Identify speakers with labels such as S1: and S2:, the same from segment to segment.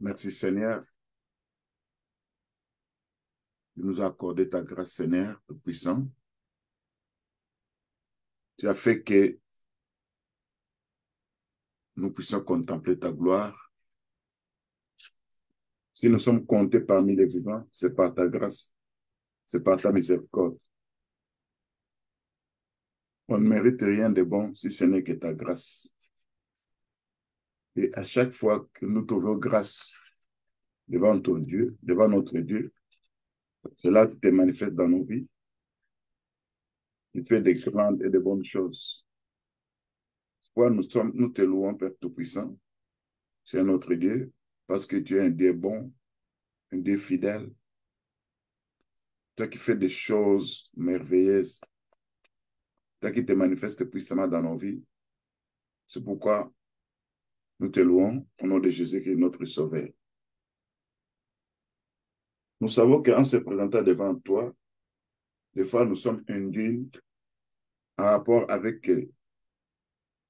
S1: Merci Seigneur de nous accorder ta grâce, Seigneur, tout-puissant. Tu as fait que nous puissions contempler ta gloire. Si nous sommes comptés parmi les vivants, c'est par ta grâce, c'est par ta miséricorde. On ne mérite rien de bon si ce n'est que ta grâce. Et à chaque fois que nous trouvons grâce devant ton Dieu, devant notre Dieu, cela te manifeste dans nos vies. Tu fais des grandes et de bonnes choses. Pourquoi nous te louons, Père Tout-Puissant. C'est notre Dieu, parce que tu es un Dieu bon, un Dieu fidèle, toi qui fais des choses merveilleuses, toi qui te manifestes puissamment dans nos vies. C'est pourquoi nous te louons au nom de Jésus-Christ, notre Sauveur. Nous savons qu'en se présentant devant toi, des fois nous sommes indignes en rapport avec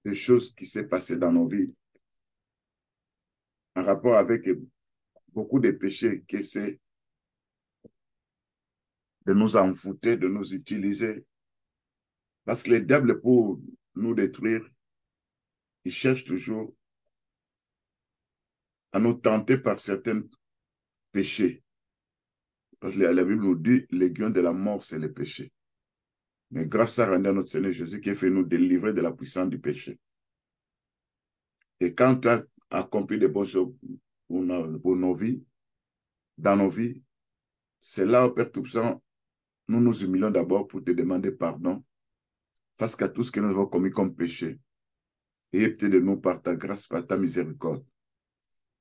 S1: les choses qui s'est passées dans nos vies, en rapport avec beaucoup de péchés qui essaient de nous envoûter, de nous utiliser. Parce que le diable, pour nous détruire, il cherche toujours à nous tenter par certains péchés. Parce que la Bible nous dit, l'aiguillon de la mort, c'est le péché. Mais grâce à notre Seigneur Jésus qui a fait nous délivrer de la puissance du péché. Et quand tu as accompli des bonnes choses pour nos vies, dans nos vies, c'est là, au Père Tout-Puissant, nous nous humilions d'abord pour te demander pardon face à tout ce que nous avons commis comme péché. Et peut-être de nous par ta grâce, par ta miséricorde.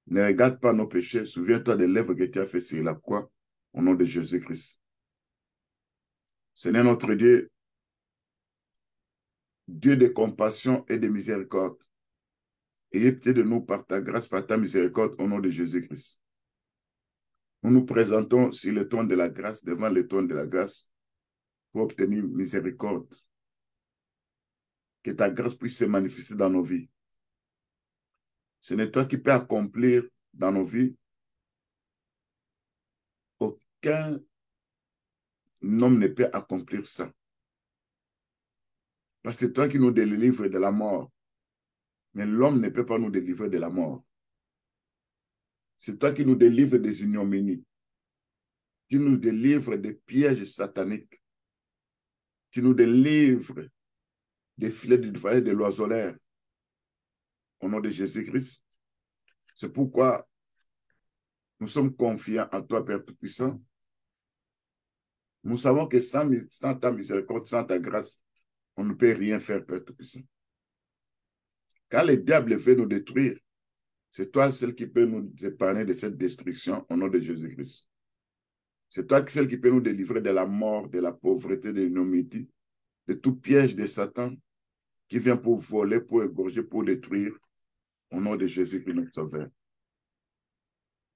S1: Ne regarde pas nos péchés, souviens-toi des lèvres que tu as fait sur la croix, au nom de Jésus-Christ. Seigneur notre Dieu, Dieu de compassion et de miséricorde, ayez pitié de nous par ta grâce, par ta miséricorde, au nom de Jésus-Christ. Nous nous présentons sur le trône de la grâce, devant le trône de la grâce, pour obtenir miséricorde. Que ta grâce puisse se manifester dans nos vies. Ce n'est toi qui peux accomplir dans nos vies. Aucun homme ne peut accomplir ça. Parce que c'est toi qui nous délivres de la mort. Mais l'homme ne peut pas nous délivrer de la mort. C'est toi qui nous délivres des ignominies. Tu nous délivres des pièges sataniques. Tu nous délivres des filets du foyer de l'oiseleur. Au nom de Jésus-Christ. C'est pourquoi nous sommes confiants en toi, Père Tout-Puissant. Nous savons que sans ta miséricorde, sans ta grâce, on ne peut rien faire, Père Tout-Puissant. Quand le diable veut nous détruire, c'est toi celle qui peut nous épargner de cette destruction au nom de Jésus-Christ. C'est toi celle qui peut nous délivrer de la mort, de la pauvreté, de l'ignominie, de tout piège de Satan qui vient pour voler, pour égorger, pour détruire au nom de Jésus-Christ, notre Sauveur.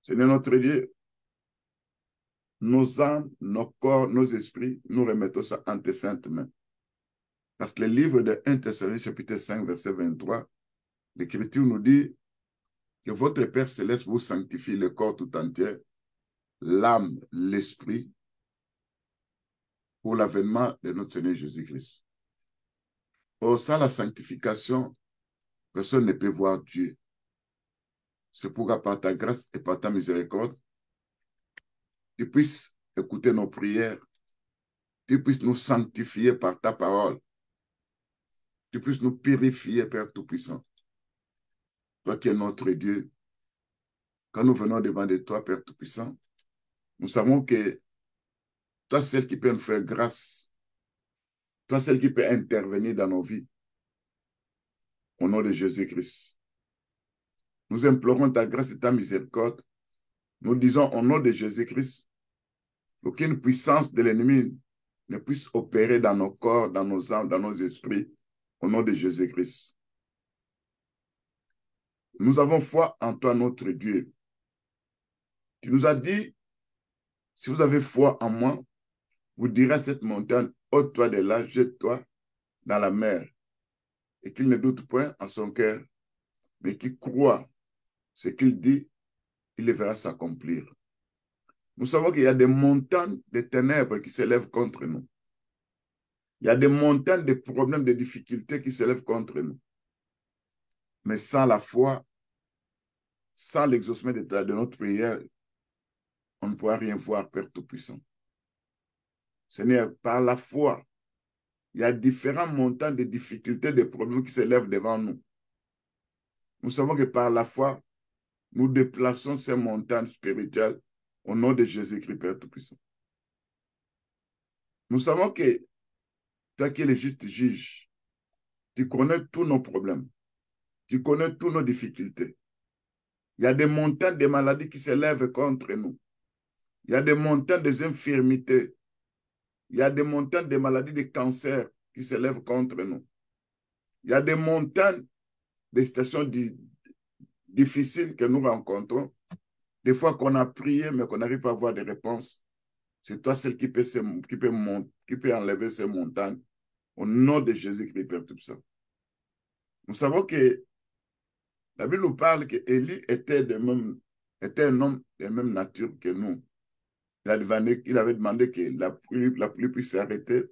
S1: Seigneur notre Dieu, nos âmes, nos corps, nos esprits, nous remettons ça en tes saintes mains. Parce que le livre de 1 Thessaloniciens, chapitre 5, verset 23, l'Écriture nous dit que votre Père céleste vous sanctifie le corps tout entier, l'âme, l'esprit, pour l'avènement de notre Seigneur Jésus-Christ. Or, sans la sanctification, personne ne peut voir Dieu. C'est pourquoi par ta grâce et par ta miséricorde, tu puisses écouter nos prières, tu puisses nous sanctifier par ta parole, tu puisses nous purifier, Père Tout-Puissant. Toi qui es notre Dieu, quand nous venons devant de toi, Père Tout-Puissant, nous savons que toi, celle qui peut nous faire grâce, toi, celle qui peut intervenir dans nos vies, au nom de Jésus-Christ. Nous implorons ta grâce et ta miséricorde. Nous disons au nom de Jésus-Christ, aucune puissance de l'ennemi ne puisse opérer dans nos corps, dans nos âmes, dans nos esprits, au nom de Jésus-Christ. Nous avons foi en toi, notre Dieu. Tu nous as dit, si vous avez foi en moi, vous direz à cette montagne, ôte-toi de là, jette-toi dans la mer. Et qu'il ne doute point en son cœur, mais qu'il croit ce qu'il dit il les verra s'accomplir. Nous savons qu'il y a des montagnes de ténèbres qui s'élèvent contre nous. Il y a des montagnes de problèmes, de difficultés qui s'élèvent contre nous. Mais sans la foi, sans l'exaucement de notre prière, on ne pourra rien voir, Père Tout-Puissant. Seigneur, par la foi, il y a différents montants de difficultés, de problèmes qui s'élèvent devant nous. Nous savons que par la foi, nous déplaçons ces montagnes spirituelles au nom de Jésus-Christ, Père Tout-Puissant. Nous savons que toi qui es le juste juge, tu connais tous nos problèmes, tu connais toutes nos difficultés. Il y a des montagnes de maladies qui s'élèvent contre nous. Il y a des montagnes des infirmités. Il y a des montagnes de maladies de cancer qui s'élèvent contre nous. Il y a des montagnes de situations difficiles que nous rencontrons. Des fois qu'on a prié, mais qu'on n'arrive pas à avoir des réponses. C'est toi celle qui peut enlever ces montagnes. Au nom de Jésus-Christ, Père Tout-Puissant. Nous savons que la Bible nous parle qu'Élie était un homme de même nature que nous. Il avait demandé que la pluie puisse s'arrêter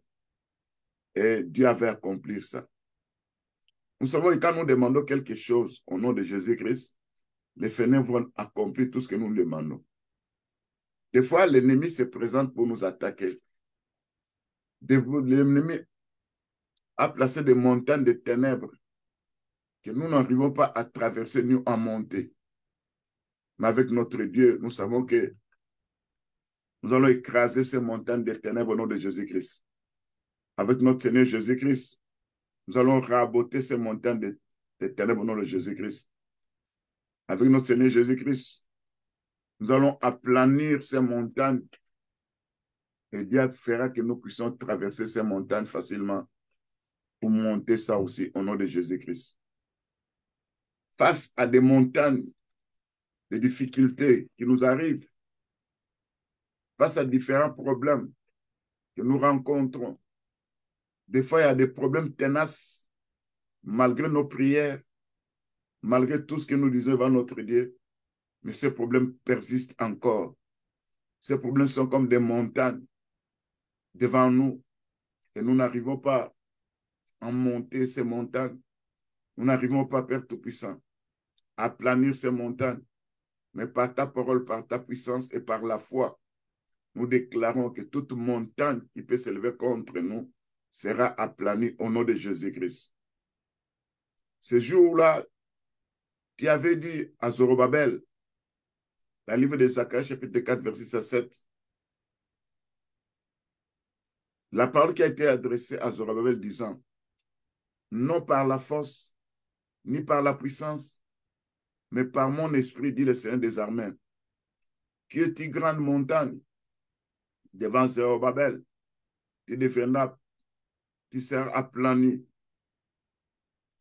S1: et Dieu avait accompli ça. Nous savons que quand nous demandons quelque chose au nom de Jésus-Christ, les fenêtres vont accomplir tout ce que nous demandons. Des fois, l'ennemi se présente pour nous attaquer. L'ennemi a placé des montagnes de ténèbres que nous n'arrivons pas à traverser ni à monter. Mais avec notre Dieu, nous savons que nous allons écraser ces montagnes de ténèbres au nom de Jésus-Christ. Avec notre Seigneur Jésus-Christ, nous allons raboter ces montagnes de ténèbres au nom de Jésus-Christ. Avec notre Seigneur Jésus-Christ, nous allons aplanir ces montagnes et Dieu fera que nous puissions traverser ces montagnes facilement pour monter ça aussi au nom de Jésus-Christ. Face à des montagnes de difficultés qui nous arrivent, face à différents problèmes que nous rencontrons, des fois il y a des problèmes tenaces, malgré nos prières, malgré tout ce que nous disons devant notre Dieu, mais ces problèmes persistent encore. Ces problèmes sont comme des montagnes devant nous et nous n'arrivons pas à monter ces montagnes. Nous n'arrivons pas, Père Tout-Puissant, à planir ces montagnes, mais par ta parole, par ta puissance et par la foi, nous déclarons que toute montagne qui peut s'élever contre nous sera aplanie au nom de Jésus-Christ. Ce jour-là, tu avais dit à Zorobabel, dans le livre de Zacharie, chapitre 4, verset 7, la parole qui a été adressée à Zorobabel disant, non par la force, ni par la puissance, mais par mon esprit, dit le Seigneur des armées, qui est une grande montagne devant Zorobabel, tu deviendras, tu seras aplani.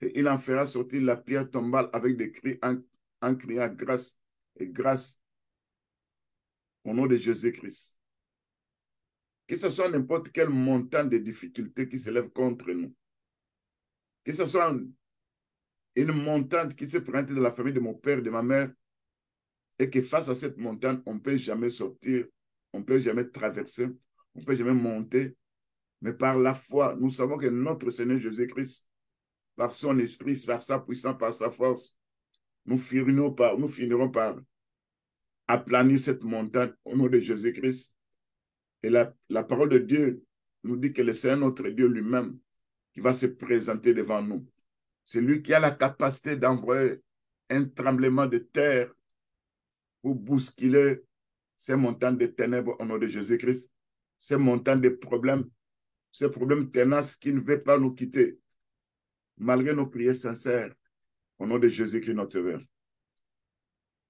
S1: Et il en fera sortir la pierre tombale avec des cris en criant grâce et grâce au nom de Jésus-Christ. Que ce soit n'importe quelle montagne de difficultés qui s'élève contre nous, que ce soit une montagne qui s'est présentée dans la famille de mon père et de ma mère, et que face à cette montagne, on ne peut jamais sortir, on ne peut jamais traverser, on ne peut jamais monter, mais par la foi, nous savons que notre Seigneur Jésus-Christ, par son esprit, par sa puissance, par sa force, nous finirons par aplanir cette montagne au nom de Jésus-Christ. Et la parole de Dieu nous dit que c'est notre Dieu lui-même qui va se présenter devant nous. C'est lui qui a la capacité d'envoyer un tremblement de terre pour bousculer ces montagnes de ténèbres au nom de Jésus-Christ, ces montagnes de problèmes, ces problèmes tenaces qui ne veulent pas nous quitter, malgré nos prières sincères, au nom de Jésus-Christ notre Sauveur.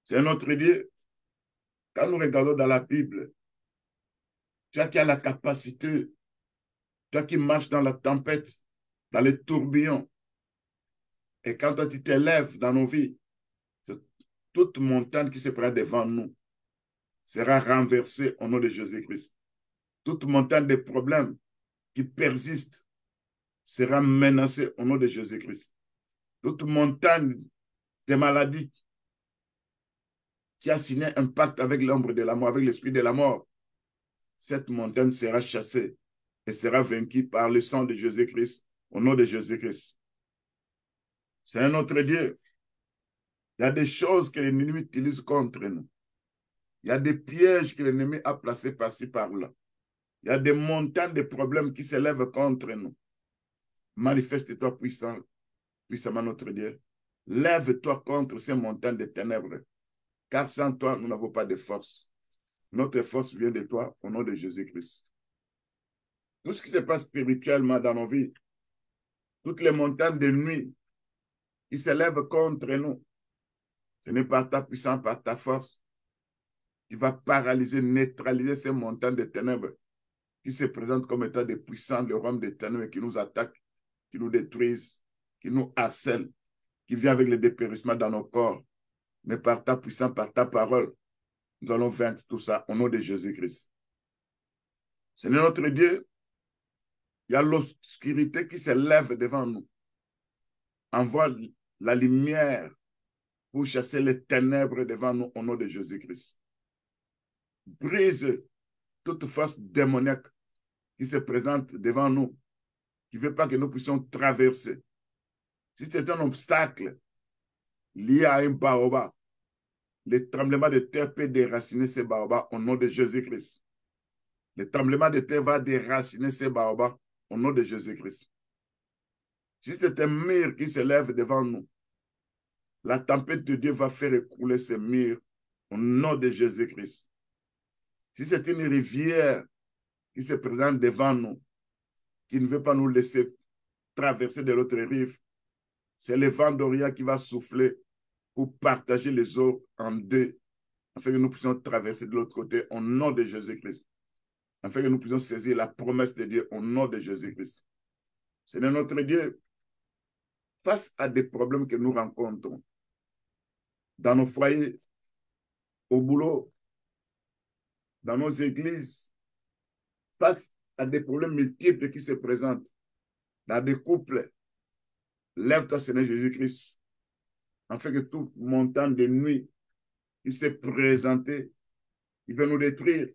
S1: C'est notre Dieu. Quand nous regardons dans la Bible, toi qui as la capacité, toi qui marches dans la tempête, dans les tourbillons, et quand toi tu t'élèves dans nos vies, toute montagne qui se prend devant nous sera renversée au nom de Jésus-Christ. Toute montagne de problèmes qui persistent sera menacée au nom de Jésus-Christ. Toute montagne de maladies qui a signé un pacte avec l'ombre de la mort, avec l'esprit de la mort, cette montagne sera chassée et sera vaincue par le sang de Jésus-Christ, au nom de Jésus-Christ. C'est un autre Dieu. Il y a des choses que l'ennemi utilise contre nous. Il y a des pièges que l'ennemi a placés par-ci, par-là. Il y a des montagnes de problèmes qui s'élèvent contre nous. Manifeste-toi puissamment notre Dieu. Lève-toi contre ces montagnes de ténèbres, car sans toi, nous n'avons pas de force. Notre force vient de toi, au nom de Jésus-Christ. Tout ce qui se passe spirituellement dans nos vies, toutes les montagnes de nuit qui s'élèvent contre nous, ce n'est pas ta puissance, par ta force. Tu vas paralyser, neutraliser ces montagnes de ténèbres qui se présentent comme étant des puissants, le royaume des ténèbres qui nous attaquent, qui nous détruisent, qui nous harcèlent, qui viennent avec le dépérissement dans nos corps. Mais par ta puissance, par ta parole, nous allons vaincre tout ça au nom de Jésus-Christ. Seigneur notre Dieu, il y a l'obscurité qui s'élève devant nous. Envoie la lumière pour chasser les ténèbres devant nous au nom de Jésus-Christ. Brise toute force démoniaque qui se présente devant nous, qui ne veut pas que nous puissions traverser. Si c'est un obstacle lié à un baobab, le tremblement de terre peut déraciner ces baobabs au nom de Jésus-Christ. Le tremblement de terre va déraciner ces baobabs au nom de Jésus-Christ. Si c'est un mur qui s'élève devant nous, la tempête de Dieu va faire écouler ces murs au nom de Jésus-Christ. Si c'est une rivière qui se présente devant nous, qui ne veut pas nous laisser traverser de l'autre rive, c'est le vent d'Orient qui va souffler pour partager les eaux en deux, afin que nous puissions traverser de l'autre côté au nom de Jésus-Christ, afin que nous puissions saisir la promesse de Dieu au nom de Jésus-Christ. Seigneur notre Dieu, face à des problèmes que nous rencontrons, dans nos foyers, au boulot, dans nos églises, face à des problèmes multiples qui se présentent, dans des couples, lève-toi, Seigneur Jésus-Christ, afin que toute montagne de nuit qui s'est présentée, qui veut nous détruire,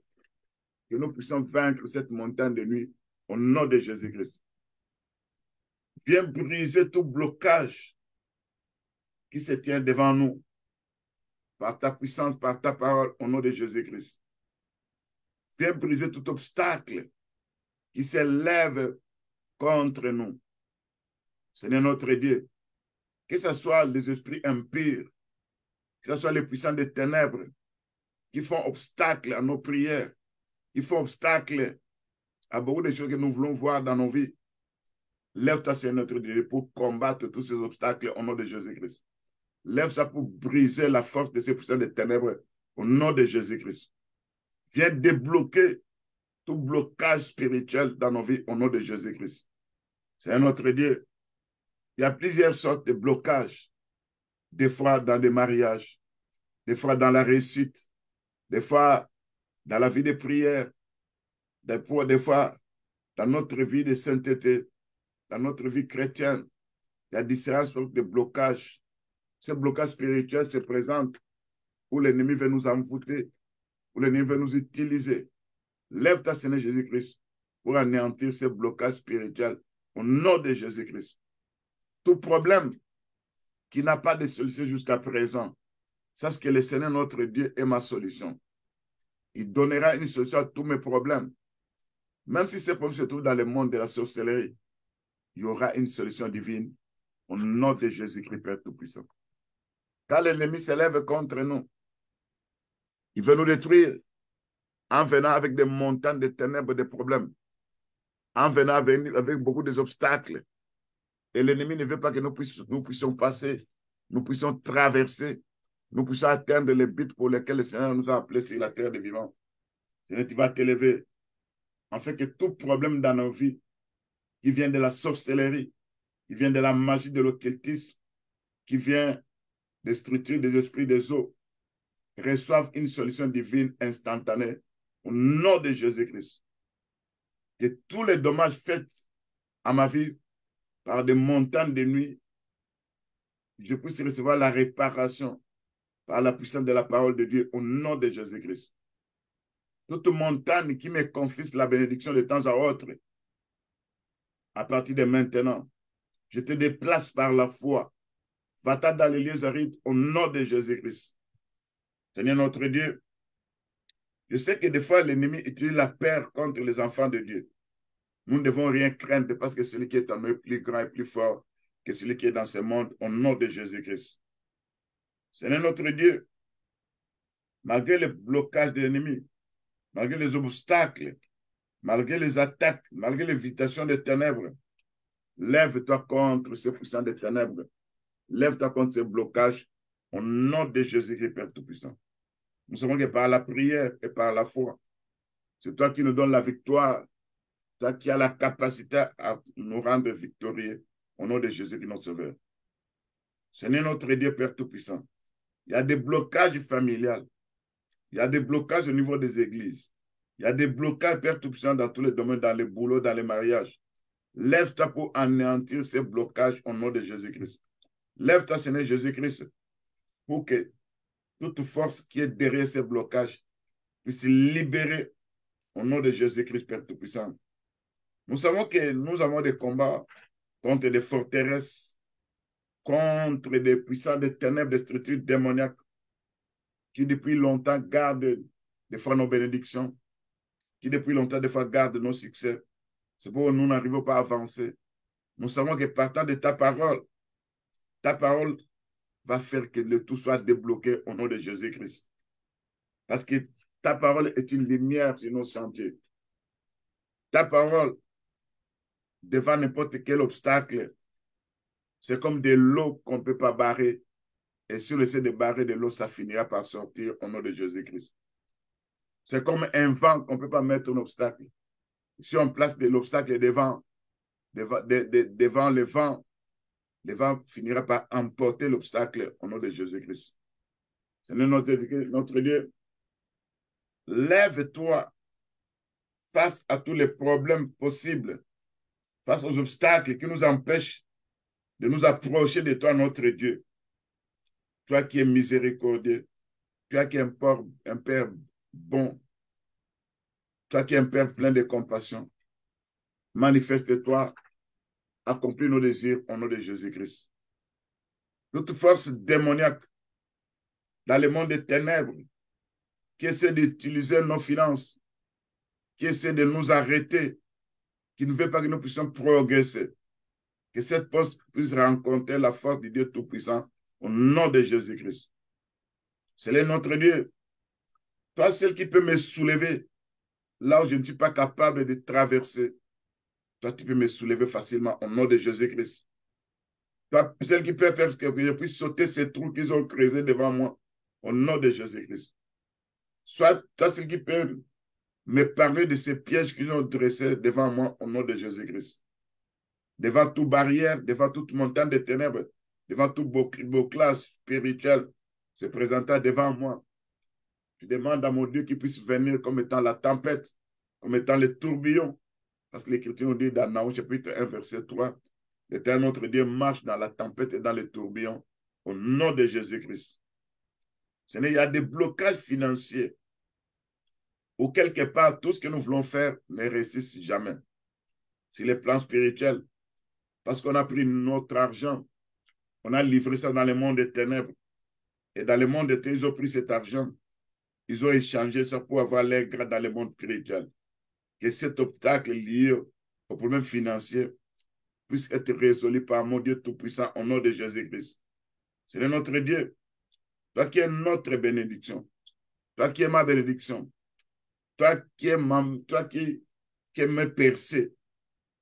S1: que nous puissions vaincre cette montagne de nuit au nom de Jésus-Christ. Viens briser tout blocage qui se tient devant nous par ta puissance, par ta parole, au nom de Jésus-Christ. Viens briser tout obstacle qui s'élève contre nous. Seigneur notre Dieu, que ce soit les esprits impurs, que ce soit les puissants des ténèbres qui font obstacle à nos prières, qui font obstacle à beaucoup de choses que nous voulons voir dans nos vies. Lève-toi, Seigneur notre Dieu, pour combattre tous ces obstacles au nom de Jésus-Christ. Lève-toi pour briser la force de ces puissants des ténèbres au nom de Jésus-Christ. Viens débloquer tout blocage spirituel dans nos vies au nom de Jésus-Christ. Seigneur notre Dieu, il y a plusieurs sortes de blocages. Des fois dans des mariages, des fois dans la réussite, des fois dans la vie de prière, des fois dans notre vie de sainteté, dans notre vie chrétienne. Il y a différentes sortes de blocages. Ces blocages spirituels se présentent où l'ennemi veut nous envoûter, où l'ennemi veut nous utiliser. Lève-toi, Seigneur Jésus-Christ, pour anéantir ces blocages spirituels au nom de Jésus-Christ. Tout problème qui n'a pas de solution jusqu'à présent, sache que le Seigneur notre Dieu est ma solution. Il donnera une solution à tous mes problèmes. Même si ces problèmes se trouvent dans le monde de la sorcellerie, il y aura une solution divine au nom de Jésus-Christ, Père Tout-Puissant. Quand l'ennemi s'élève contre nous, il veut nous détruire en venant avec des montagnes de ténèbres, de problèmes, en venant avec beaucoup d'obstacles. Et l'ennemi ne veut pas que nous puissions passer, nous puissions traverser, nous puissions atteindre les buts pour lesquels le Seigneur nous a appelés sur la terre des vivants. Seigneur, tu vas t'élever, afin que tout problème dans nos vies, qui vient de la sorcellerie, qui vient de la magie de l'occultisme, qui vient des structures des esprits des eaux, reçoivent une solution divine instantanée au nom de Jésus-Christ. Que tous les dommages faits à ma vie par des montagnes de nuit, je puisse recevoir la réparation par la puissance de la parole de Dieu, au nom de Jésus-Christ. Toute montagne qui me confisque la bénédiction de temps à autre, à partir de maintenant, je te déplace par la foi. Va-t'en dans les lieux arides au nom de Jésus-Christ. Seigneur notre Dieu, je sais que des fois l'ennemi utilise la peur contre les enfants de Dieu. Nous ne devons rien craindre parce que celui qui est en nous est plus grand et plus fort que celui qui est dans ce monde au nom de Jésus-Christ. Seigneur notre Dieu, malgré le blocage de l'ennemi, malgré les obstacles, malgré les attaques, malgré l'invitation des ténèbres, lève-toi contre ce puissant des ténèbres. Lève-toi contre ce blocage au nom de Jésus-Christ, Père Tout-Puissant. Nous savons que par la prière et par la foi, c'est toi qui nous donnes la victoire, toi qui as la capacité à nous rendre victorieux au nom de Jésus-Christ, notre Sauveur. Seigneur notre Dieu, Père Tout-Puissant, il y a des blocages familiales, il y a des blocages au niveau des églises, il y a des blocages, Père Tout-Puissant, dans tous les domaines, dans les boulots, dans les mariages. Lève-toi pour anéantir ces blocages au nom de Jésus-Christ. Lève-toi, Seigneur Jésus-Christ, pour que toute force qui est derrière ces blocages puisse libérer au nom de Jésus-Christ, Père Tout-Puissant. Nous savons que nous avons des combats contre des forteresses, contre des puissants des ténèbres, des structures démoniaques qui depuis longtemps gardent des fois nos bénédictions, qui depuis longtemps des fois gardent nos succès. C'est pourquoi nous n'arrivons pas à avancer. Nous savons que partant de ta parole va faire que le tout soit débloqué au nom de Jésus-Christ. Parce que ta parole est une lumière sur nos sentiers. Ta parole, devant n'importe quel obstacle, c'est comme de l'eau qu'on ne peut pas barrer. Et si on essaie de barrer de l'eau, ça finira par sortir au nom de Jésus-Christ. C'est comme un vent qu'on ne peut pas mettre un obstacle. Si on place de l'obstacle devant le vent finira par emporter l'obstacle au nom de Jésus-Christ. Seigneur notre Dieu, lève-toi face à tous les problèmes possibles, face aux obstacles qui nous empêchent de nous approcher de toi, notre Dieu. Toi qui es miséricordieux, toi qui es un Père bon, toi qui es un Père plein de compassion, manifeste-toi, accomplis nos désirs au nom de Jésus-Christ. Toute force démoniaque dans le monde des ténèbres qui essaie d'utiliser nos finances, qui essaie de nous arrêter, qui ne veut pas que nous puissions progresser, que cette force puisse rencontrer la force du Dieu Tout-Puissant au nom de Jésus-Christ. C'est notre Dieu. Toi, celle qui peut me soulever là où je ne suis pas capable de traverser. Toi, tu peux me soulever facilement au nom de Jésus-Christ. Toi, celle qui peut faire que je puisse sauter ces trous qu'ils ont creusés devant moi au nom de Jésus-Christ. Soit toi, celle qui peut me parler de ces pièges qu'ils ont dressés devant moi au nom de Jésus-Christ. Devant toute barrière, devant toute montagne de ténèbres, devant tout bouclage spirituel se présentant devant moi. Je demande à mon Dieu qu'il puisse venir comme étant la tempête, comme étant le tourbillon. Parce que l'Écriture nous dit dans Naoum chapitre 1, verset 3, l'Éternel notre Dieu marche dans la tempête et dans le tourbillon au nom de Jésus-Christ. Il y a des blocages financiers où quelque part tout ce que nous voulons faire ne réussisse jamais. Sur les plans spirituels, parce qu'on a pris notre argent, on a livré ça dans le monde des ténèbres. Et dans le monde des ténèbres, ils ont pris cet argent, ils ont échangé ça pour avoir l'air grâce dans le monde spirituel. Que cet obstacle lié au problème financier puisse être résolu par mon Dieu Tout-Puissant au nom de Jésus-Christ. C'est notre Dieu. Toi qui es notre bénédiction. Toi qui es ma bénédiction. Toi qui es me percé.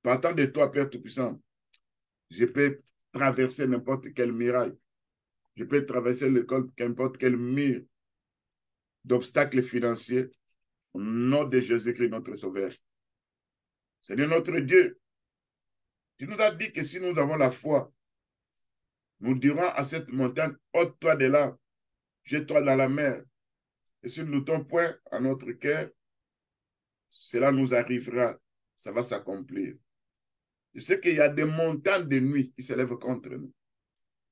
S1: Partant de toi, Père Tout-Puissant, je peux traverser n'importe quel mirail. Je peux traverser n'importe quel mur d'obstacles financiers au nom de Jésus-Christ, notre Sauveur. Seigneur notre Dieu, tu nous as dit que si nous avons la foi, nous dirons à cette montagne, ôte-toi de là, jette-toi dans la mer. Et si nous n'mettons point à notre cœur, cela nous arrivera, ça va s'accomplir. Je sais qu'il y a des montagnes de nuit qui s'élèvent contre nous.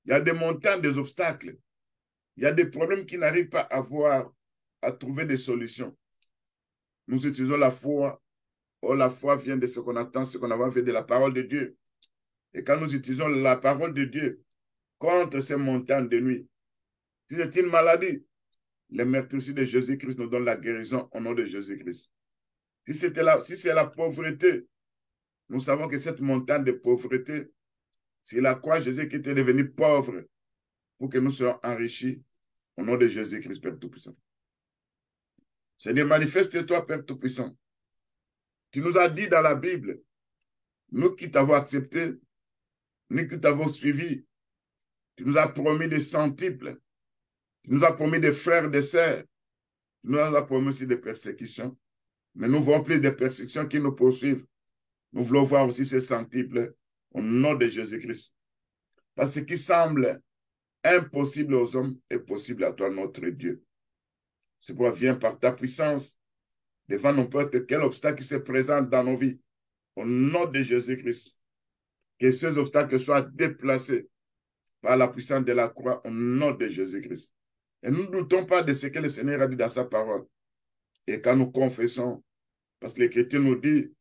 S1: Il y a des montagnes, des obstacles Il y a des problèmes qui n'arrivent pas à trouver des solutions. Nous utilisons la foi. Oh, la foi vient de ce qu'on attend, ce qu'on a vu de la parole de Dieu. Et quand nous utilisons la parole de Dieu contre ces montagnes de nuit, si c'est une maladie, les meurtrissures de Jésus-Christ nous donnent la guérison au nom de Jésus-Christ. Si c'est la pauvreté, nous savons que cette montagne de pauvreté, c'est la croix Jésus qui était devenu pauvre pour que nous soyons enrichis au nom de Jésus-Christ, Père Tout-Puissant. Seigneur, manifeste-toi, Père Tout-Puissant. Tu nous as dit dans la Bible, nous qui t'avons accepté, nous qui t'avons suivi, tu nous as promis des centuples, tu nous as promis des frères, des sœurs, tu nous as promis aussi des persécutions. Mais nous voyons plus des persécutions qui nous poursuivent. Nous voulons voir aussi ces centuples au nom de Jésus-Christ. Parce que ce qui semble impossible aux hommes est possible à toi, notre Dieu. C'est pourquoi viens par ta puissance devant n'importe quel obstacle qui se présente dans nos vies. Au nom de Jésus-Christ, que ces obstacles soient déplacés par la puissance de la croix au nom de Jésus-Christ. Et nous ne doutons pas de ce que le Seigneur a dit dans sa parole. Et quand nous confessons, parce que l'Écriture nous dit,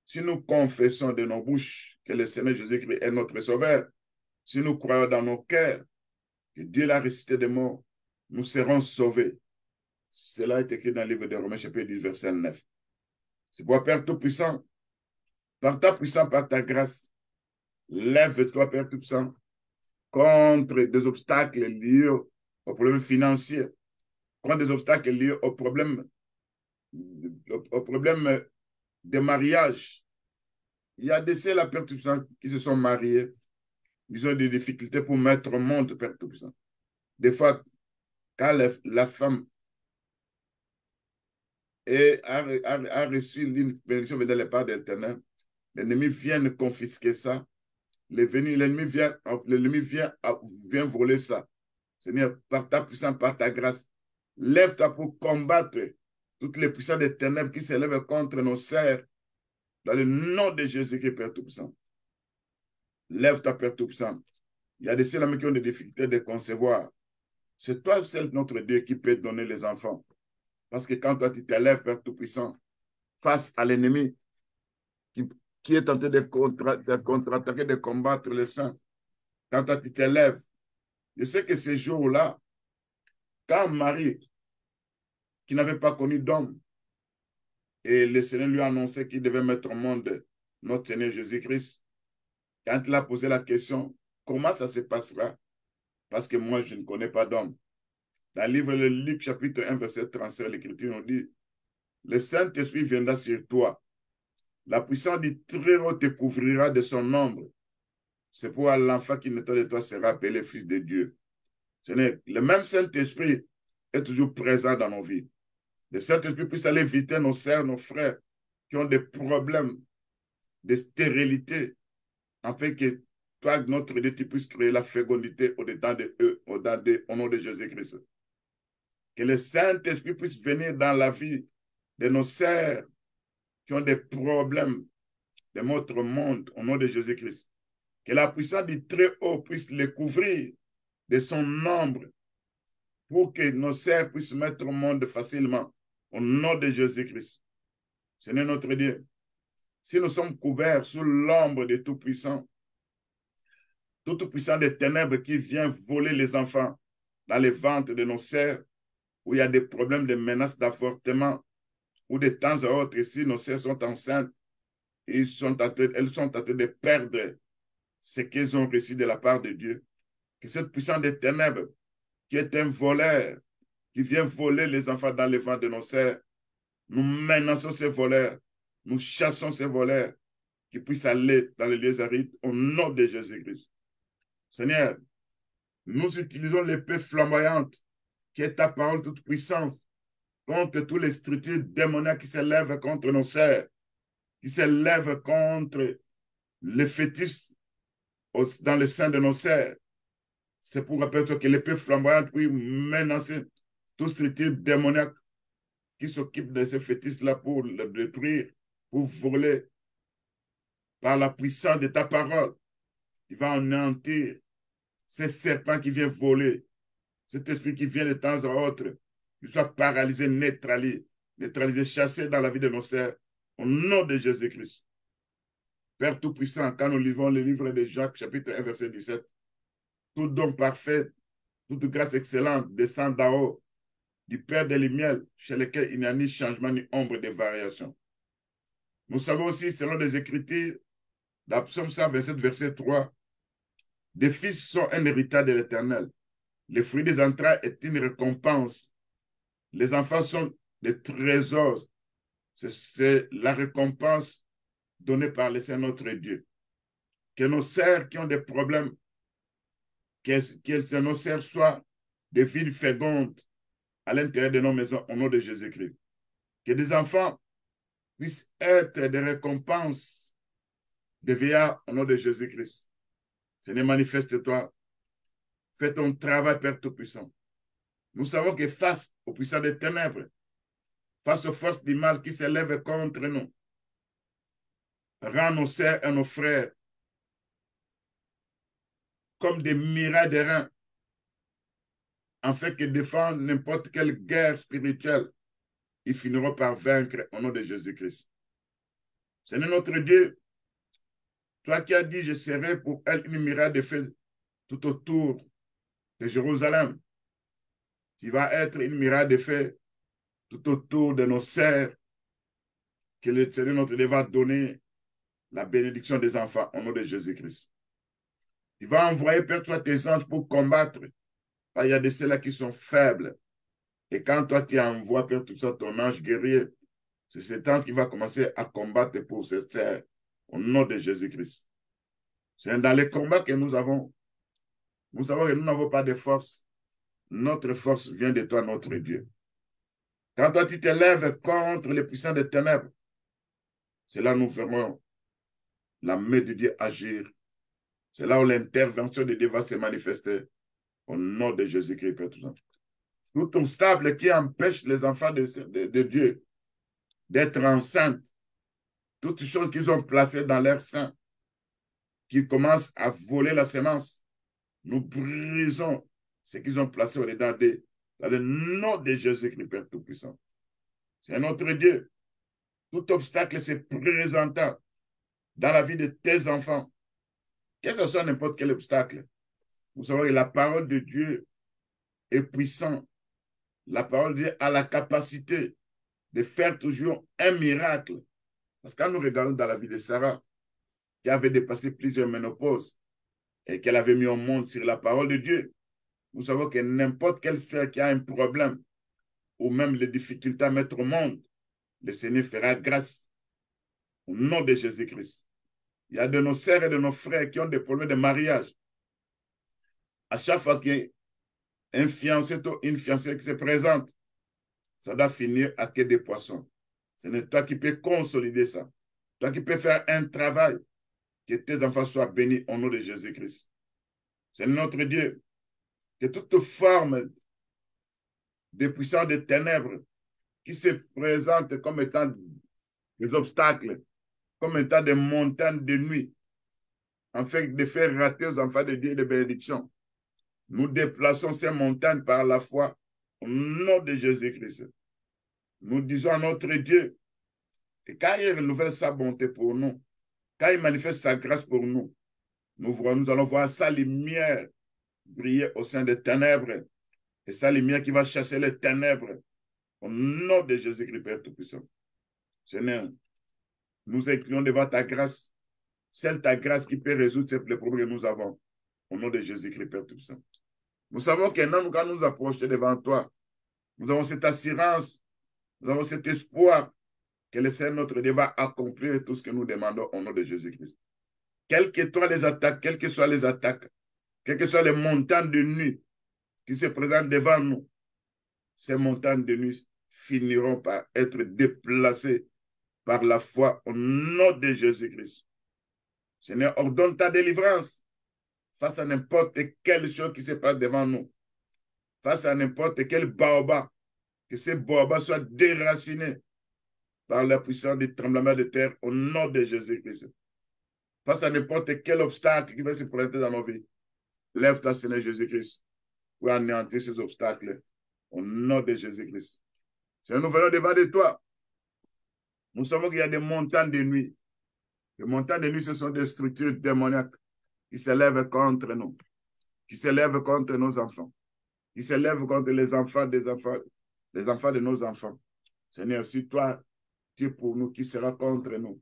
S1: si nous confessons de nos bouches que le Seigneur Jésus-Christ est notre Sauveur, si nous croyons dans nos cœurs que Dieu l'a ressuscité des morts, nous serons sauvés. Cela est écrit dans le livre de Romains, chapitre 10, verset 9. C'est pour Père Tout-Puissant, par ta puissance, par ta grâce, lève-toi, Père Tout-Puissant, contre des obstacles liés aux problèmes financiers, contre des obstacles liés aux problèmes de mariage. Il y a des ceux, Père Tout-Puissant, qui se sont mariés. Ils ont des difficultés pour mettre au monde, Père Tout-Puissant. Des fois, quand la femme a reçu une bénédiction venant de la part de l'Éternel, l'ennemi vient confisquer ça. L'ennemi vient voler ça. Seigneur, par ta puissance, par ta grâce, lève-toi pour combattre toutes les puissances des ténèbres qui s'élèvent contre nos sœurs dans le nom de Jésus-Christ, Père Tout-Puissant. Lève-toi, Père Tout-Puissant. Il y a des ceux qui ont des difficultés de concevoir. C'est toi seul, notre Dieu, qui peut donner les enfants. Parce que quand toi, tu t'élèves, Père Tout-Puissant, face à l'ennemi qui est tenté de contre-attaquer, de combattre les saints, quand toi, tu t'élèves, je sais que ces jours-là, quand Marie, qui n'avait pas connu d'homme, et le Seigneur lui a annoncé qu'il devait mettre au monde notre Seigneur Jésus-Christ, quand il a posé la question, comment ça se passera? Parce que moi, je ne connais pas d'homme. Dans le livre de Luc, chapitre 1, verset 37, l'Écriture nous dit, le Saint-Esprit viendra sur toi. La puissance du Très-Haut te couvrira de son ombre. C'est pourquoi l'enfant qui naîtra de toi sera appelé Fils de Dieu. Le même Saint-Esprit est toujours présent dans nos vies. Le Saint-Esprit puisse aller visiter nos sœurs, nos frères qui ont des problèmes de stérilité, afin que toi, notre Dieu, tu puisses créer la fécondité au-dedans de eux, au nom de Jésus-Christ. Que le Saint-Esprit puisse venir dans la vie de nos sœurs qui ont des problèmes de notre monde, au nom de Jésus-Christ. Que la puissance du Très-Haut puisse les couvrir de son ombre pour que nos sœurs puissent mettre au monde facilement, au nom de Jésus-Christ. Seigneur notre Dieu, si nous sommes couverts sous l'ombre de Tout-Puissant, Tout-Puissant des ténèbres qui vient voler les enfants dans les ventres de nos sœurs, où il y a des problèmes de menaces d'avortement, ou de temps à autre, si nos sœurs sont enceintes, elles sont en train de perdre ce qu'elles ont reçu de la part de Dieu. Que cette puissance des ténèbres, qui est un voleur, qui vient voler les enfants dans les ventres de nos sœurs, nous menaçons ces voleurs, nous chassons ces voleurs, qui puissent aller dans les lieux arides au nom de Jésus-Christ. Seigneur, nous utilisons l'épée flamboyante, qui est ta parole toute puissante, contre tous les structures démoniaques qui s'élèvent contre nos sœurs, qui s'élèvent contre les fétiches dans le sein de nos sœurs. C'est pour rappeler que l'épée flamboyante peut menacer toute structure démoniaque qui s'occupe de ces fétiches-là pour le détruire, pour voler. Par la puissance de ta parole, tu vas anéantir ces serpents qui viennent voler Cet esprit qui vient de temps en autre, qu'il soit paralysé, neutralisé, chassé dans la vie de nos sœurs, au nom de Jésus-Christ. Père Tout-Puissant, quand nous lisons le livre de Jacques, chapitre 1, verset 17, tout don parfait, toute grâce excellente descend d'en haut, du Père des Lumières, chez lequel il n'y a ni changement ni ombre de variation. Nous savons aussi, selon les Écritures, dans Psaume 127, verset 3, des fils sont un héritage de l'Éternel. Le fruit des entrailles est une récompense. Les enfants sont des trésors. C'est la récompense donnée par le Seigneur notre Dieu. Que nos sœurs qui ont des problèmes, que nos sœurs soient des filles fécondes à l'intérieur de nos maisons au nom de Jésus-Christ. Que des enfants puissent être des récompenses des vieillards au nom de Jésus-Christ. Seigneur, manifeste-toi. Fais ton travail, Père Tout-Puissant. Nous savons que face aux puissants des ténèbres, face aux forces du mal qui s'élèvent contre nous, rends nos sœurs et nos frères comme des murailles de reins, afin que défendre n'importe quelle guerre spirituelle, ils finiront par vaincre au nom de Jésus-Christ. Seigneur notre Dieu, toi qui as dit, je serai pour elle une muraille de feu tout autour de Jérusalem. Tu vas être une muraille de feu tout autour de nos sœurs, que le Seigneur notre Dieu va donner la bénédiction des enfants au nom de Jésus-Christ. Tu vas envoyer, Père, toi, tes anges pour combattre. Il y a de ceux-là qui sont faibles. Et quand toi, tu envoies, Père, tout ça, ton ange guerrier, c'est cet ange qui va commencer à combattre pour ses sœurs au nom de Jésus-Christ. C'est dans les combats que nous avons. Nous savons que nous n'avons pas de force. Notre force vient de toi, notre Dieu. Quand toi, tu te lèves contre les puissants des ténèbres, c'est là où nous verrons la main de Dieu agir. C'est là où l'intervention de Dieu va se manifester au nom de Jésus-Christ. Tout obstacle qui empêche les enfants de Dieu d'être enceintes, toutes choses qu'ils ont placées dans leur sein, qui commencent à voler la semence, nous brisons ce qu'ils ont placé au-dedans d'eux, dans le nom de Jésus-Christ, Père Tout-Puissant. C'est notre Dieu. Tout obstacle se présentant dans la vie de tes enfants, que ce soit n'importe quel obstacle, vous savez que la parole de Dieu est puissante. La parole de Dieu a la capacité de faire toujours un miracle. Parce que quand nous regardons dans la vie de Sarah, qui avait dépassé plusieurs ménopauses et qu'elle avait mis au monde sur la parole de Dieu, nous savons que n'importe quelle sœur qui a un problème ou même les difficultés à mettre au monde, le Seigneur fera grâce au nom de Jésus-Christ. Il y a de nos sœurs et de nos frères qui ont des problèmes de mariage. À chaque fois qu'il y a un fiancé ou une fiancée qui se présente, ça doit finir à quai des poissons. C'est toi qui peux consolider ça. Toi qui peux faire un travail, que tes enfants soient bénis au nom de Jésus-Christ. C'est notre Dieu. Que toute forme de puissance des ténèbres qui se présente comme étant des obstacles, comme étant des montagnes de nuit, afin de faire rater aux enfants de Dieu des bénédictions. Nous déplaçons ces montagnes par la foi au nom de Jésus-Christ. Nous disons à notre Dieu que quand il renouvelle sa bonté pour nous, quand il manifeste sa grâce pour nous, nous allons voir sa lumière briller au sein des ténèbres et sa lumière qui va chasser les ténèbres au nom de Jésus-Christ, Père Tout-Puissant. Seigneur, nous inclinons devant ta grâce, celle ta grâce qui peut résoudre les problèmes que nous avons au nom de Jésus-Christ, Père Tout-Puissant. Nous savons que quand nous approchons devant toi, nous avons cette assurance, nous avons cet espoir que le Seigneur notre Dieu va accomplir tout ce que nous demandons au nom de Jésus-Christ. Quelles que soient les attaques, quelles que soient les montagnes de nuit qui se présentent devant nous, ces montagnes de nuit finiront par être déplacées par la foi au nom de Jésus-Christ. Seigneur, ordonne ta délivrance face à n'importe quelle chose qui se passe devant nous, face à n'importe quel baobab, que ces baobabs soient déracinés par la puissance du tremblement de terre au nom de Jésus-Christ. Face à n'importe quel obstacle qui va se présenter dans nos vies, lève-toi, Seigneur Jésus-Christ, pour anéantir ces obstacles. Au nom de Jésus-Christ. Seigneur, nous venons devant de toi. Nous savons qu'il y a des montagnes de nuit. Les montagnes de nuit, ce sont des structures démoniaques qui s'élèvent contre nous, qui s'élèvent contre nos enfants, qui s'élèvent contre les enfants des enfants, les enfants de nos enfants. Seigneur, si toi, tu es pour nous, qui sera contre nous?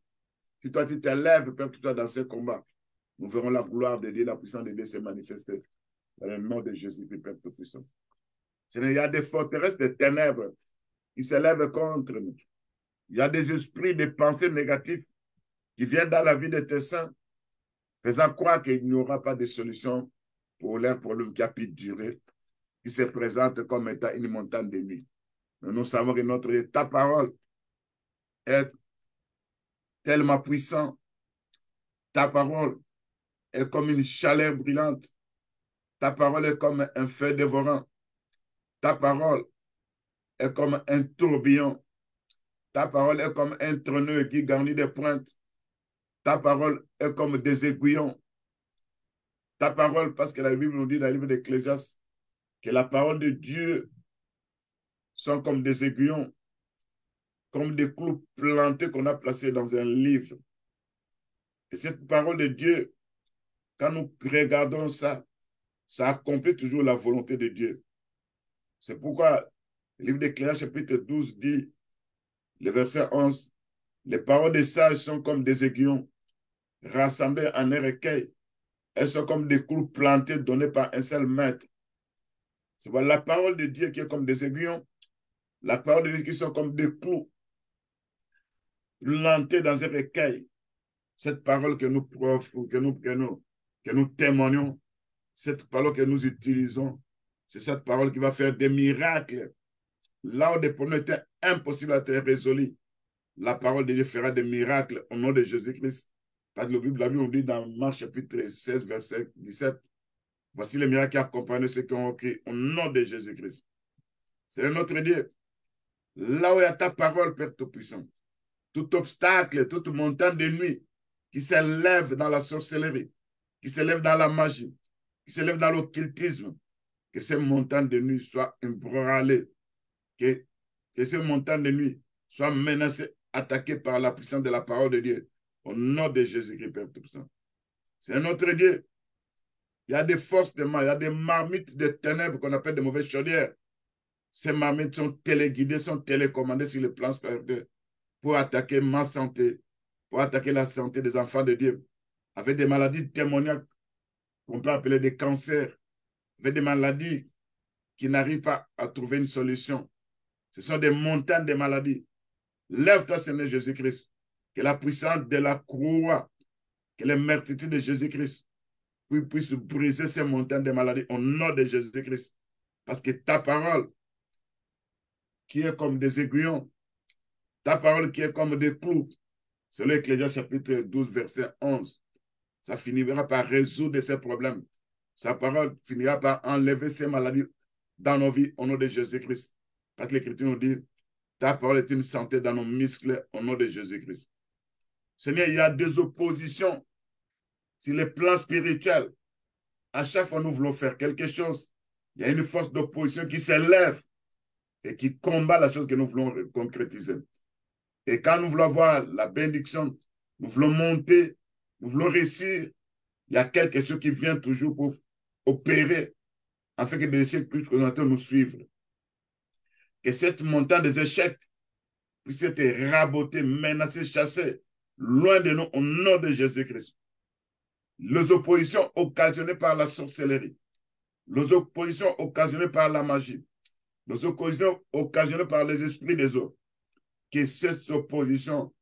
S1: Si toi, tu t'élèves, Père, toi dans ce combat, nous verrons la gloire de Dieu, la puissance de Dieu se manifester. Dans le nom de Jésus-Christ, Père Tout-Puissant. Seigneur, il y a des forteresses de ténèbres qui s'élèvent contre nous. Il y a des esprits, des pensées négatives qui viennent dans la vie de tes saints, faisant croire qu'il n'y aura pas de solution pour leur problème qui a pu durer, qui se présente comme étant une montagne de nuit. Mais nous savons que ta parole est tellement puissante. Ta parole est comme une chaleur brûlante. Ta parole est comme un feu dévorant. Ta parole est comme un tourbillon. Ta parole est comme un troneux qui garnit des pointes. Ta parole est comme des aiguillons. Ta parole, parce que la Bible nous dit dans le livre d'Ecclésiaste que la parole de Dieu sont comme des aiguillons, comme des clous plantés qu'on a placés dans un livre. Et cette parole de Dieu, quand nous regardons ça, ça accomplit toujours la volonté de Dieu. C'est pourquoi le livre d'Ecclésiaste chapitre 12 dit, le verset 11, les paroles des sages sont comme des aiguillons rassemblés en un recueil. Elles sont comme des clous plantés donnés par un seul maître. C'est la parole de Dieu qui est comme des aiguillons, la parole de Dieu qui sont comme des clous plantés dans un recueil. Cette parole que nous témoignons, cette parole que nous utilisons, c'est cette parole qui va faire des miracles. Là où des problèmes étaient impossibles à être résolus, la parole de Dieu fera des miracles au nom de Jésus-Christ. Parce que la Bible nous dit dans Marc chapitre 16, verset 17, voici les miracles qui accompagnent ceux qui ont crié au nom de Jésus-Christ. C'est notre Dieu. Là où il y a ta parole, Père Tout-Puissant, tout obstacle, toute montagne de nuit qui s'élève dans la sorcellerie, qui s'élève dans la magie, qui s'élève dans l'occultisme, que ces montagnes de nuit soient ébranlées, que ces montagnes de nuit soient menacées, attaquées par la puissance de la parole de Dieu. Au nom de Jésus-Christ, Père Tout-Puissant. C'est notre Dieu. Il y a des forces de mal, il y a des marmites de ténèbres qu'on appelle des mauvaises chaudières. Ces marmites sont téléguidées, sont télécommandées sur le plan spirituel pour attaquer ma santé, pour attaquer la santé des enfants de Dieu, avec des maladies démoniaques qu'on peut appeler des cancers, avec des maladies qui n'arrivent pas à trouver une solution. Ce sont des montagnes de maladies. Lève-toi, Seigneur Jésus-Christ, que la puissance de la croix, que les meurtritudes de Jésus-Christ puissent briser ces montagnes de maladies au nom de Jésus-Christ. Parce que ta parole, qui est comme des aiguillons, ta parole qui est comme des clous, c'est l'Ecclésiaste chapitre 12, verset 11. Ça finira par résoudre ces problèmes. Sa parole finira par enlever ces maladies dans nos vies au nom de Jésus-Christ. Parce que l'Écriture nous dit, ta parole est une santé dans nos muscles au nom de Jésus-Christ. Seigneur, il y a des oppositions sur le plan spirituel. À chaque fois que nous voulons faire quelque chose, il y a une force d'opposition qui s'élève et qui combat la chose que nous voulons concrétiser. Et quand nous voulons avoir la bénédiction, nous voulons monter, nous voulons réussir, il y a quelque chose qui vient toujours pour opérer afin que des échecs puissent nous suivre. Que cette montagne des échecs puisse être rabotée, menacée, chassée, loin de nous, au nom de Jésus-Christ. Les oppositions occasionnées par la sorcellerie, les oppositions occasionnées par la magie, les oppositions occasionnées par les esprits des eaux, que cette opposition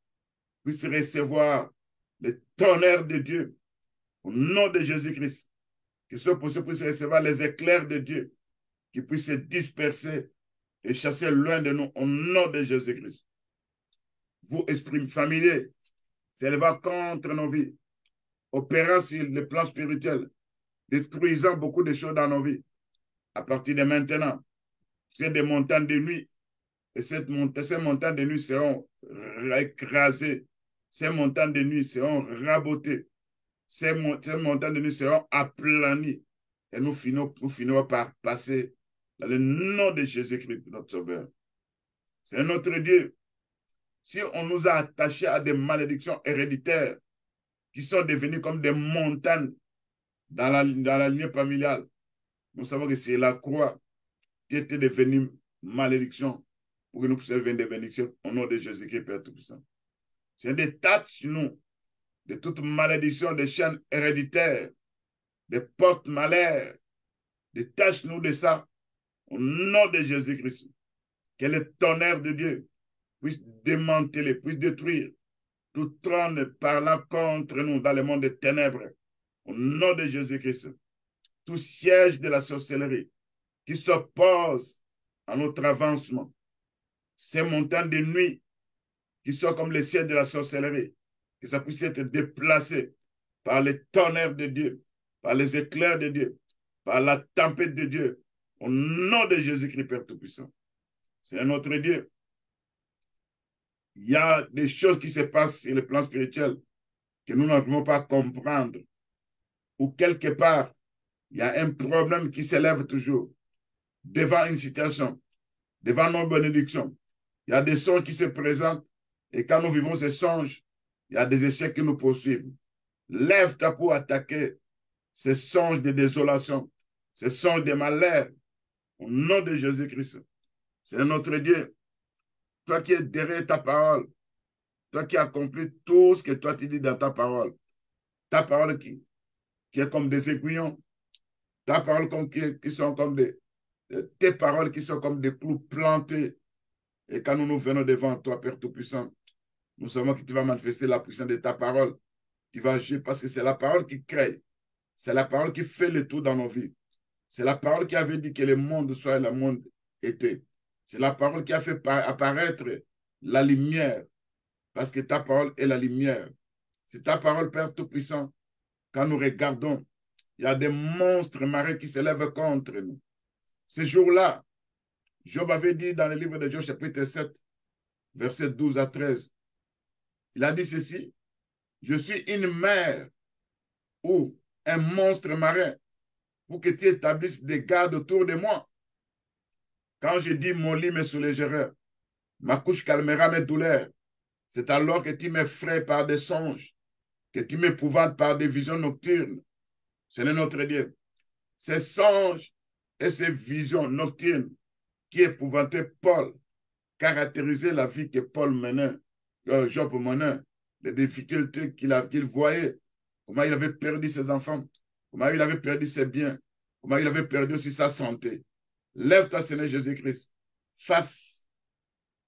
S1: puisse recevoir le tonnerre de Dieu au nom de Jésus-Christ. Que cette opposition puisse recevoir les éclairs de Dieu, qui puisse se disperser et chasser loin de nous au nom de Jésus-Christ. Vous, esprits familiers, s'élevant contre nos vies, opérant sur le plan spirituel, détruisant beaucoup de choses dans nos vies. À partir de maintenant, c'est des montagnes de nuit. Et ces montagnes de nuit seront écrasées. Ces montagnes de nuit seront rabotées. Ces montagnes de nuit seront aplanies. Et nous finirons par passer dans le nom de Jésus-Christ, notre Sauveur. C'est notre Dieu. Si on nous a attachés à des malédictions héréditaires qui sont devenues comme des montagnes dans la lignée familiale, nous savons que c'est la croix qui était devenue malédiction pour que nous puissions devenir des bénédictions au nom de Jésus-Christ, Père Tout-Puissant. C'est des taches sur nous de toute malédiction, des chaînes héréditaires, des portes malheurs, détache-nous de ça au nom de Jésus-Christ. Que le tonnerre de Dieu puisse démanteler, puisse détruire tout trône parlant contre nous dans le monde des ténèbres. Au nom de Jésus-Christ. Tout siège de la sorcellerie qui s'oppose à notre avancement. Ces montagnes de nuit qui sont comme les sièges de la sorcellerie, que ça puisse être déplacé par les tonnerres de Dieu, par les éclairs de Dieu, par la tempête de Dieu, au nom de Jésus-Christ, Père Tout-Puissant. C'est notre Dieu. Il y a des choses qui se passent sur le plan spirituel que nous n'arrivons pas à comprendre. Ou quelque part, il y a un problème qui s'élève toujours devant une situation, devant nos bénédictions. Il y a des songes qui se présentent et quand nous vivons ces songes, il y a des échecs qui nous poursuivent. Lève-toi pour attaquer ces songes de désolation, ces songes de malheur, au nom de Jésus-Christ. C'est notre Dieu. Toi qui es derrière ta parole, toi qui accomplis tout ce que toi tu dis dans ta parole qui est comme des aiguillons, ta parole qui sont comme tes paroles qui sont comme des clous plantés. Et quand nous venons devant toi, Père Tout-Puissant, nous savons que tu vas manifester la puissance de ta parole, qui va agir parce que c'est la parole qui crée, c'est la parole qui fait le tout dans nos vies. C'est la parole qui avait dit que le monde soit et le monde était. C'est la parole qui a fait apparaître la lumière, parce que ta parole est la lumière. C'est ta parole, Père Tout-Puissant. Quand nous regardons, il y a des monstres marins qui se lèvent contre nous. Ce jour-là, Job avait dit dans le livre de Job, chapitre 7, versets 12 à 13, il a dit ceci: je suis une mer ou un monstre marin pour que tu établisses des gardes autour de moi. Quand je dis mon lit me soulagera, ma couche calmera mes douleurs, c'est alors que tu m'effraies par des songes, que tu m'épouvantes par des visions nocturnes. C'est notre Dieu. Ces songes et ces visions nocturnes qui épouvantaient Paul, caractérisaient la vie que Paul menait, Job menait, les difficultés qu'il voyait, comment il avait perdu ses enfants, comment il avait perdu ses biens, comment il avait perdu aussi sa santé. Lève-toi, Seigneur Jésus-Christ, face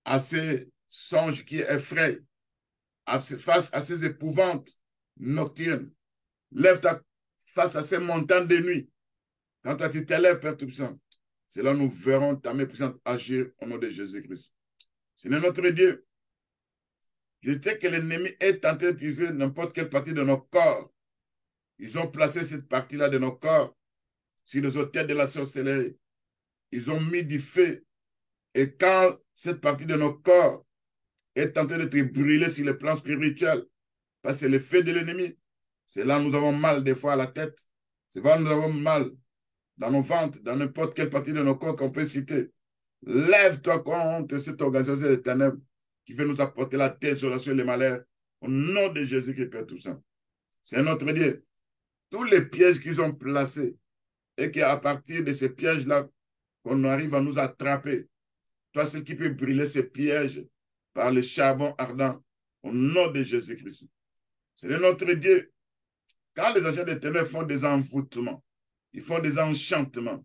S1: à ces songes qui effraient, face à ces épouvantes nocturnes. Lève-toi face à ces montagnes de nuit. Quand tu t'élèves, Père Tout-Puissant, c'est là que nous verrons ta main puissante agir au nom de Jésus-Christ. Seigneur notre Dieu, je sais que l'ennemi est tenté d'utiliser n'importe quelle partie de nos corps. Ils ont placé cette partie-là de nos corps sur les autels de la sorcellerie. Ils ont mis du feu. Et quand cette partie de nos corps est en train d'être brûlée sur le plan spirituel, parce que c'est le feu de l'ennemi, c'est là que nous avons mal des fois à la tête. C'est là que nous avons mal dans nos ventres, dans n'importe quelle partie de nos corps qu'on peut citer. Lève-toi contre cette organisation des ténèbres qui veut nous apporter la désolation et le malheur. Au nom de Jésus-Christ, Père Tout-Puissant. C'est notre Dieu. Tous les pièges qu'ils ont placés et qu'à partir de ces pièges-là, qu'on arrive à nous attraper. Toi, celui qui peut brûler ces pièges par le charbon ardent, au nom de Jésus-Christ. C'est notre Dieu. Quand les agents des ténèbres font des envoûtements, ils font des enchantements,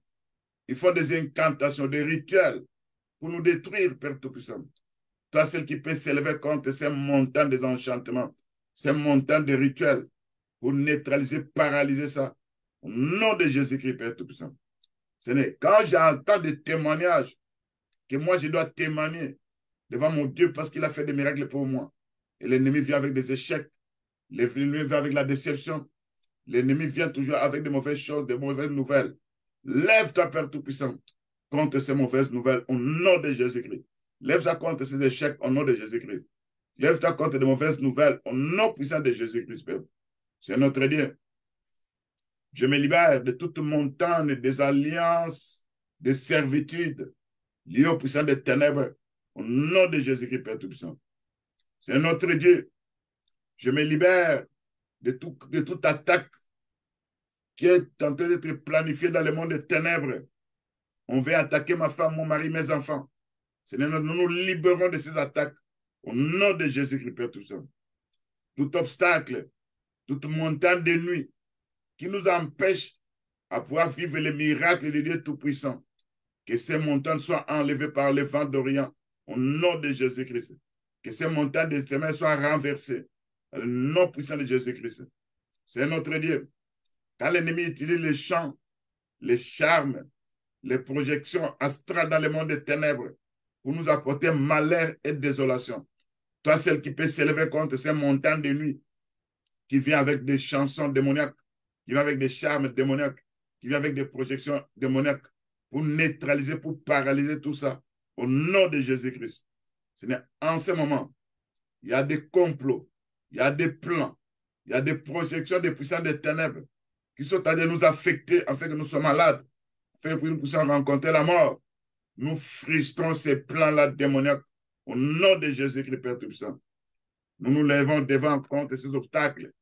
S1: ils font des incantations, des rituels pour nous détruire, Père Tout-Puissant. Toi, celui qui peut s'élever contre ces montagnes des enchantements, ces montagnes de rituels, pour neutraliser, paralyser ça, au nom de Jésus-Christ, Père Tout-Puissant. Quand j'entends des témoignages que moi je dois témoigner devant mon Dieu parce qu'il a fait des miracles pour moi, et l'ennemi vient avec des échecs, l'ennemi vient avec la déception, l'ennemi vient toujours avec de mauvaises choses, de mauvaises nouvelles. Lève-toi, Père Tout-Puissant, contre ces mauvaises nouvelles au nom de Jésus-Christ. Lève-toi contre ces échecs au nom de Jésus-Christ. Lève-toi contre de mauvaises nouvelles au nom puissant de Jésus-Christ, Père. C'est notre Dieu. Je me libère de toute montagne des alliances de servitude liées aux puissants des ténèbres. Au nom de Jésus-Christ, Père Tout-Puissant. C'est notre Dieu. Je me libère de toute attaque qui est en train d'être planifiée dans le monde des ténèbres. On veut attaquer ma femme, mon mari, mes enfants. Seigneur, nous nous libérons de ces attaques au nom de Jésus-Christ, Père Tout-Puissant. Tout obstacle, toute montagne de nuit qui nous empêche à pouvoir vivre les miracles de Dieu Tout-Puissant. Que ces montagnes soient enlevées par le vent d'Orient au nom de Jésus-Christ. Que ces montagnes de semaines soient renversées au nom puissant de Jésus-Christ. C'est notre Dieu. Quand l'ennemi utilise les chants, les charmes, les projections astrales dans le monde des ténèbres pour nous apporter malheur et désolation. Toi, celle qui peut s'élever contre ces montagnes de nuit qui vient avec des chansons démoniaques, qui vient avec des charmes démoniaques, qui vient avec des projections démoniaques pour neutraliser, pour paralyser tout ça au nom de Jésus-Christ. En ce moment, il y a des complots, il y a des plans, il y a des projections des puissants des ténèbres qui sont en train de nous affecter afin que nous soyons malades, afin que nous puissions rencontrer la mort. Nous frustrons ces plans-là démoniaques au nom de Jésus-Christ, Père Tout-Puissant. Nous nous levons devant contre ces obstacles.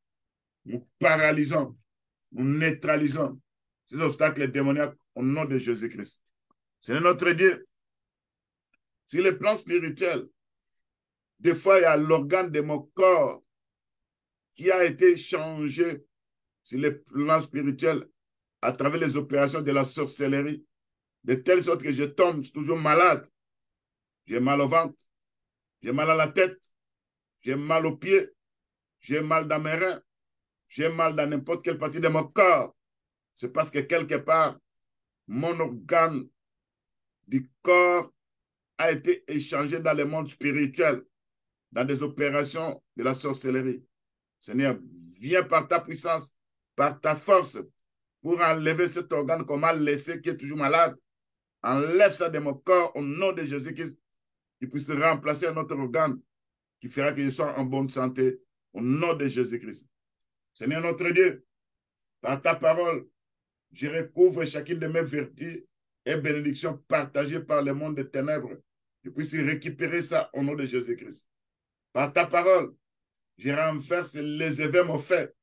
S1: Nous paralysons, nous neutralisons ces obstacles démoniaques au nom de Jésus-Christ. C'est notre Dieu. Sur le plan spirituel, des fois, il y a l'organe de mon corps qui a été changé sur le plan spirituel à travers les opérations de la sorcellerie, de telle sorte que je tombe toujours malade. J'ai mal au ventre, j'ai mal à la tête, j'ai mal aux pieds, j'ai mal dans mes reins, j'ai mal dans n'importe quelle partie de mon corps. C'est parce que quelque part, mon organe du corps a été échangé dans le monde spirituel, dans des opérations de la sorcellerie. Seigneur, viens par ta puissance, par ta force, pour enlever cet organe qu'on m'a laissé, qui est toujours malade. Enlève ça de mon corps au nom de Jésus-Christ, qui puisse remplacer un autre organe qui fera que je sois en bonne santé au nom de Jésus-Christ. Seigneur notre Dieu, par ta parole, je recouvre chacune de mes vertus et bénédictions partagées par le monde des ténèbres. Je puisse récupérer ça au nom de Jésus-Christ. Par ta parole, je renverse les événements faits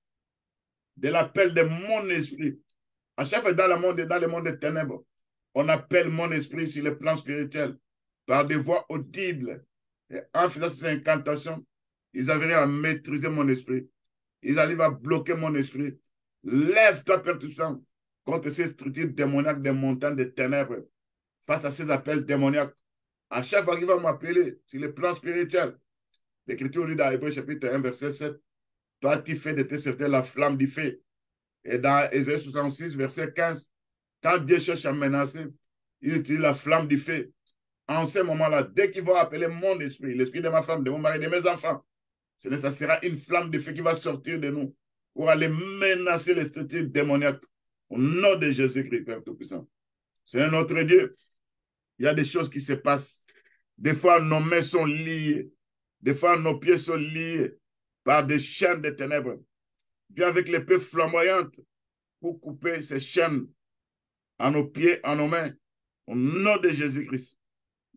S1: de l'appel de mon esprit. À chaque fois dans le monde des ténèbres, on appelle mon esprit sur le plan spirituel par des voix audibles. Et en faisant ces incantations, ils arrivent à maîtriser mon esprit. Ils arrivent à bloquer mon esprit. Lève-toi, Père Tout-Puissant, contre ces structures démoniaques des montagnes des ténèbres, face à ces appels démoniaques. À chaque fois qu'il va m'appeler sur le plan spirituel, l'Écriture dit dans Hébreux chapitre 1, verset 7, toi, tu fais de tes serviteurs la flamme du feu. Et dans Ésaïe 66, verset 15, quand Dieu cherche à menacer, il utilise la flamme du feu. En ce moment-là, dès qu'il va appeler mon esprit, l'esprit de ma femme, de mon mari, de mes enfants, ça sera une flamme de feu qui va sortir de nous pour aller menacer les structures démoniaques au nom de Jésus-Christ, Père Tout-Puissant. C'est notre Dieu. Il y a des choses qui se passent. Des fois, nos mains sont liées. Des fois, nos pieds sont liés par des chaînes de ténèbres. Viens avec l'épée flamboyante pour couper ces chaînes à nos pieds, à nos mains, au nom de Jésus-Christ.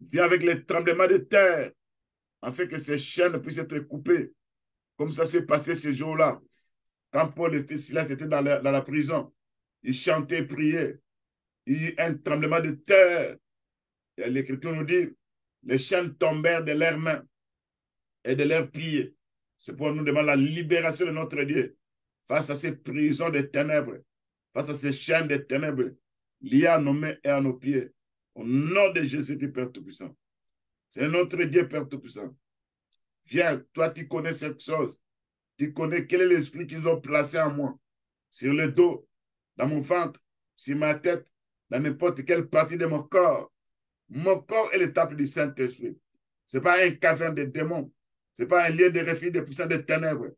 S1: Viens avec les tremblements de terre, afin que ces chaînes puissent être coupées, comme ça s'est passé ce jour-là. Quand Paul et Silas étaient dans la prison, ils chantaient et priaient. Il y a eu un tremblement de terre. Et l'Écriture nous dit, les chaînes tombèrent de leurs mains et de leurs pieds. C'est pour nous demander la libération de notre Dieu face à ces prisons de ténèbres, face à ces chaînes de ténèbres liées à nos mains et à nos pieds. Au nom de Jésus-Christ, Père Tout-Puissant. C'est notre Dieu, Père Tout-Puissant. Viens, toi, tu connais cette chose. Tu connais quel est l'esprit qu'ils ont placé en moi, sur le dos, dans mon ventre, sur ma tête, dans n'importe quelle partie de mon corps. Mon corps est le temple du Saint-Esprit. Ce n'est pas un caverne de démons. Ce n'est pas un lieu de refuge des puissants des ténèbres.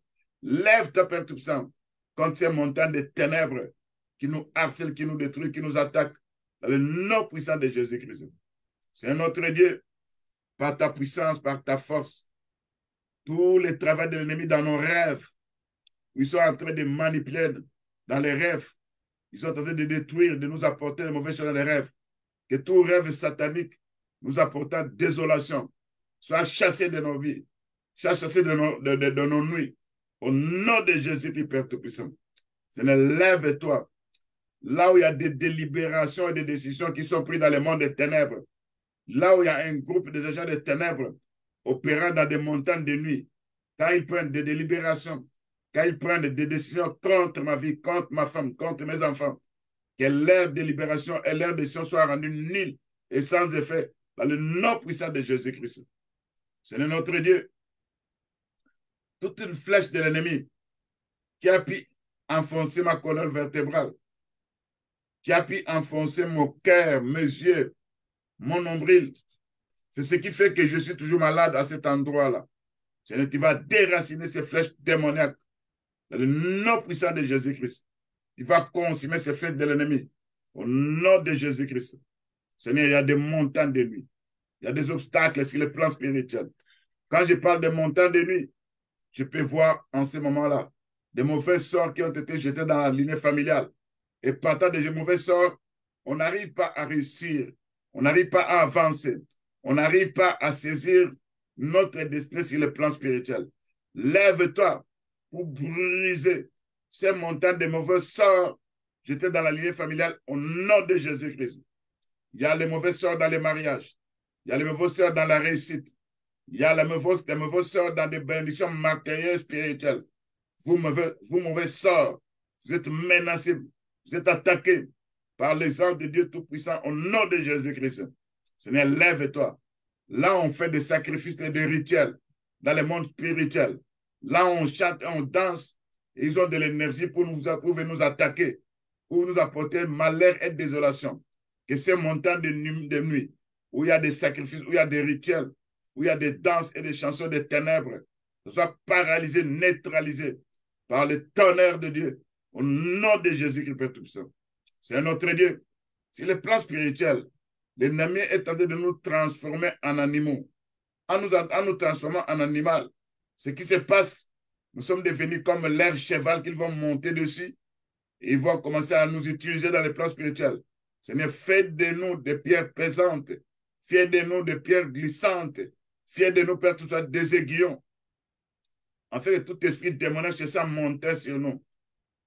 S1: Lève-toi, Père Tout-Puissant, contre ces montagnes de ténèbres qui nous harcèlent, qui nous détruisent, qui nous attaquent, dans le nom puissant de Jésus-Christ. C'est notre Dieu, par ta puissance, par ta force. Tous les travaux de l'ennemi dans nos rêves, ils sont en train de manipuler dans les rêves Ils sont en train de détruire, de nous apporter les mauvaises choses dans les rêves. Que tout rêve satanique nous apportant désolation soit chassé de nos vies, soit chassé de nos nuits. Au nom de Jésus-Christ, Père Tout-Puissant. Seigneur, lève-toi. Là où il y a des délibérations et des décisions qui sont prises dans le monde des ténèbres, là où il y a un groupe de agents des ténèbres opérant dans des montagnes de nuit, quand ils prennent des délibérations, quand ils prennent des décisions contre ma vie, contre ma femme, contre mes enfants, que leur délibération et leur décision soient rendues nulles et sans effet dans le nom puissant de Jésus-Christ. Seigneur notre Dieu, toute une flèche de l'ennemi qui a pu enfoncer ma colonne vertébrale, qui a pu enfoncer mon cœur, mes yeux, mon nombril, c'est ce qui fait que je suis toujours malade à cet endroit-là. Seigneur, tu vas déraciner ces flèches démoniaques dans le nom puissant de Jésus-Christ. Tu vas consumer ces flèches de l'ennemi au nom de Jésus-Christ. Seigneur, il y a des montagnes de nuit. Il y a des obstacles sur le plan spirituel. Quand je parle de montagnes de nuit, je peux voir en ce moment-là des mauvais sorts qui ont été jetés dans la lignée familiale. Et partant de ces mauvais sorts, on n'arrive pas à réussir. On n'arrive pas à avancer. On n'arrive pas à saisir notre destinée sur le plan spirituel. Lève-toi pour briser ces montagnes de mauvais sorts jetés dans la lignée familiale au nom de Jésus-Christ. Il y a les mauvais sorts dans les mariages. Il y a les mauvais sorts dans la réussite. Il y a les mauvais sorts dans des bénédictions matérielles et spirituelles. Vous mauvais sorts, vous êtes menacés, vous êtes attaqués par les anges de Dieu Tout-Puissant au nom de Jésus-Christ. Seigneur, lève-toi. Là, on fait des sacrifices et des rituels dans le monde spirituel. Là, on chante, on danse. Et ils ont de l'énergie pour nous attaquer, pour nous apporter malheur et désolation. Que ces montagnes de nuit, où il y a des sacrifices, où il y a des rituels, où il y a des danses et des chansons des ténèbres, soient paralysés, neutralisés par le tonnerre de Dieu, au nom de Jésus-Christ, Père Tout-Puissant. C'est notre Dieu. Sur le plan spirituel, l'ennemi est en train de nous transformer en animaux. En nous transformant en animal, ce qui se passe, nous sommes devenus comme leur cheval qu'ils vont monter dessus et ils vont commencer à nous utiliser dans le plan spirituel. Seigneur, fais de nous des pierres pesantes, fais de nous des pierres glissantes, fais de nous, Père, tout ça, des aiguillons. En fait, tout esprit démoniaque cherchant à monter sur nous,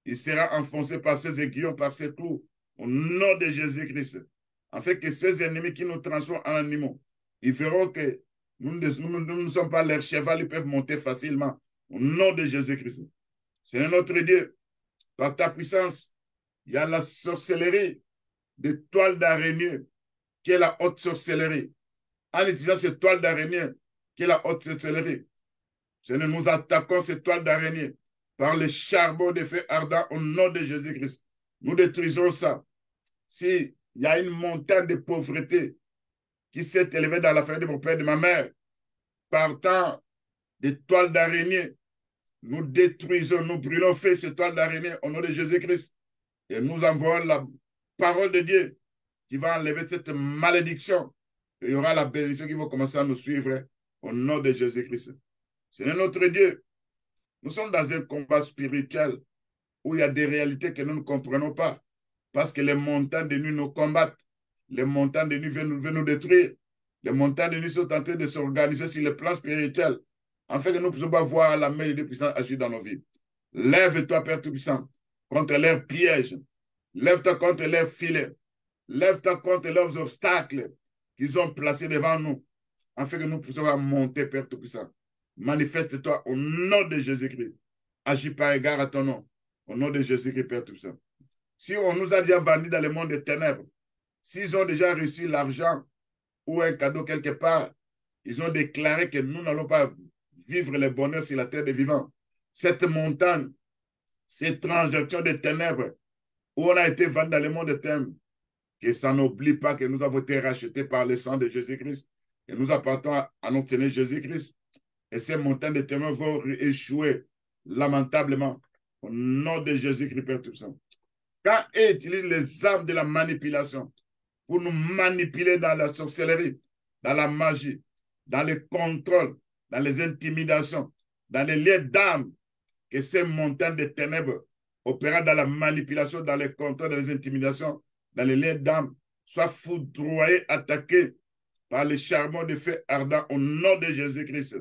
S1: il sera enfoncé par ces aiguillons, par ces clous, au nom de Jésus-Christ. En fait, que ces ennemis qui nous transforment en animaux, ils verront que nous ne sommes pas leurs chevals, ils peuvent monter facilement, au nom de Jésus-Christ. C'est notre Dieu. Par ta puissance, il y a la sorcellerie de toile d'araignée, qui est la haute sorcellerie. En utilisant cette toile d'araignée, qui est la haute sorcellerie, Seigneur, nous attaquons cette toile d'araignée par le charbon de feu ardent au nom de Jésus-Christ. Nous détruisons ça. S'il y a une montagne de pauvreté qui s'est élevée dans la famille de mon père et de ma mère, partant des toiles d'araignée, nous détruisons, nous brûlons feu cette toile d'araignée au nom de Jésus-Christ. Et nous envoyons la parole de Dieu qui va enlever cette malédiction. Et il y aura la bénédiction qui va commencer à nous suivre au nom de Jésus-Christ. Seigneur notre Dieu, nous sommes dans un combat spirituel où il y a des réalités que nous ne comprenons pas parce que les montagnes de nuit nous combattent. Les montagnes de nuit viennent nous détruire. Les montagnes de nuit sont en train de s'organiser sur le plan spirituel afin que nous puissions pas voir la main de Dieu puissant agir dans nos vies. Lève-toi, Père Tout-Puissant, contre leurs pièges. Lève-toi contre leurs filets. Lève-toi contre leurs obstacles qu'ils ont placés devant nous afin que nous puissions monter, Père Tout-Puissant. Manifeste-toi au nom de Jésus-Christ. Agis par égard à ton nom. Au nom de Jésus-Christ, Père Tout-Puissant. Si on nous a déjà vendus dans le monde des ténèbres, s'ils ont déjà reçu l'argent ou un cadeau quelque part, ils ont déclaré que nous n'allons pas vivre le bonheur sur la terre des vivants. Cette montagne, cette transaction des ténèbres, où on a été vendu dans le monde des ténèbres, que ça n'oublie pas que nous avons été rachetés par le sang de Jésus-Christ et nous appartenons à notre Seigneur Jésus-Christ. Et ces montagnes de ténèbres vont échouer lamentablement au nom de Jésus-Christ, Père Tout-Puissant. Quand ils utilisent les armes de la manipulation pour nous manipuler dans la sorcellerie, dans la magie, dans le contrôle, dans les intimidations, dans les liens d'âme, que ces montagnes de ténèbres opérant dans la manipulation, dans les contrôles, dans les intimidations, dans les liens d'âme, soient foudroyés, attaqués par les charbons de feu ardent au nom de Jésus-Christ.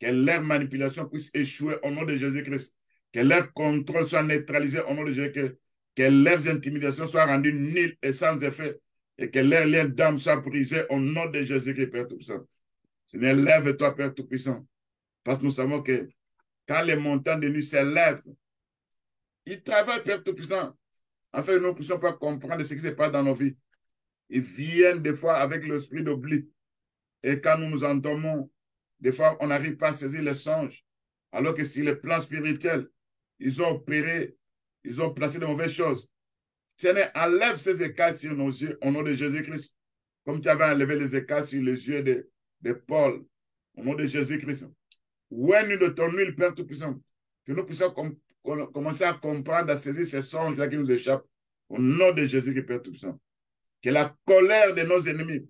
S1: Que leur manipulation puisse échouer au nom de Jésus-Christ. Que leur contrôle soit neutralisé au nom de Jésus-Christ. Que leurs intimidations soient rendues nulles et sans effet. Et que leurs liens d'âme soient brisés au nom de Jésus-Christ, Père Tout-Puissant. Seigneur, lève-toi, Père Tout-Puissant. Parce que nous savons que quand les montagnes de nuit s'élèvent, ils travaillent, Père Tout-Puissant. Afin que nous ne puissions pas comprendre ce qui se passe dans nos vies. Ils viennent des fois avec l'esprit d'oubli. Et quand nous nous endormons, des fois, on n'arrive pas à saisir les songes. Alors que si les plans spirituels, ils ont opéré, ils ont placé de mauvaises choses. Seigneur, enlève ces écailles sur nos yeux au nom de Jésus-Christ. Comme tu avais enlevé les écailles sur les yeux de Paul, au nom de Jésus-Christ. Ouais, nous de ton huile, Père Tout-Puissant, que nous puissions commencer à comprendre, à saisir ces songes-là qui nous échappent, au nom de Jésus-Christ, Père Tout-Puissant. Que la colère de nos ennemis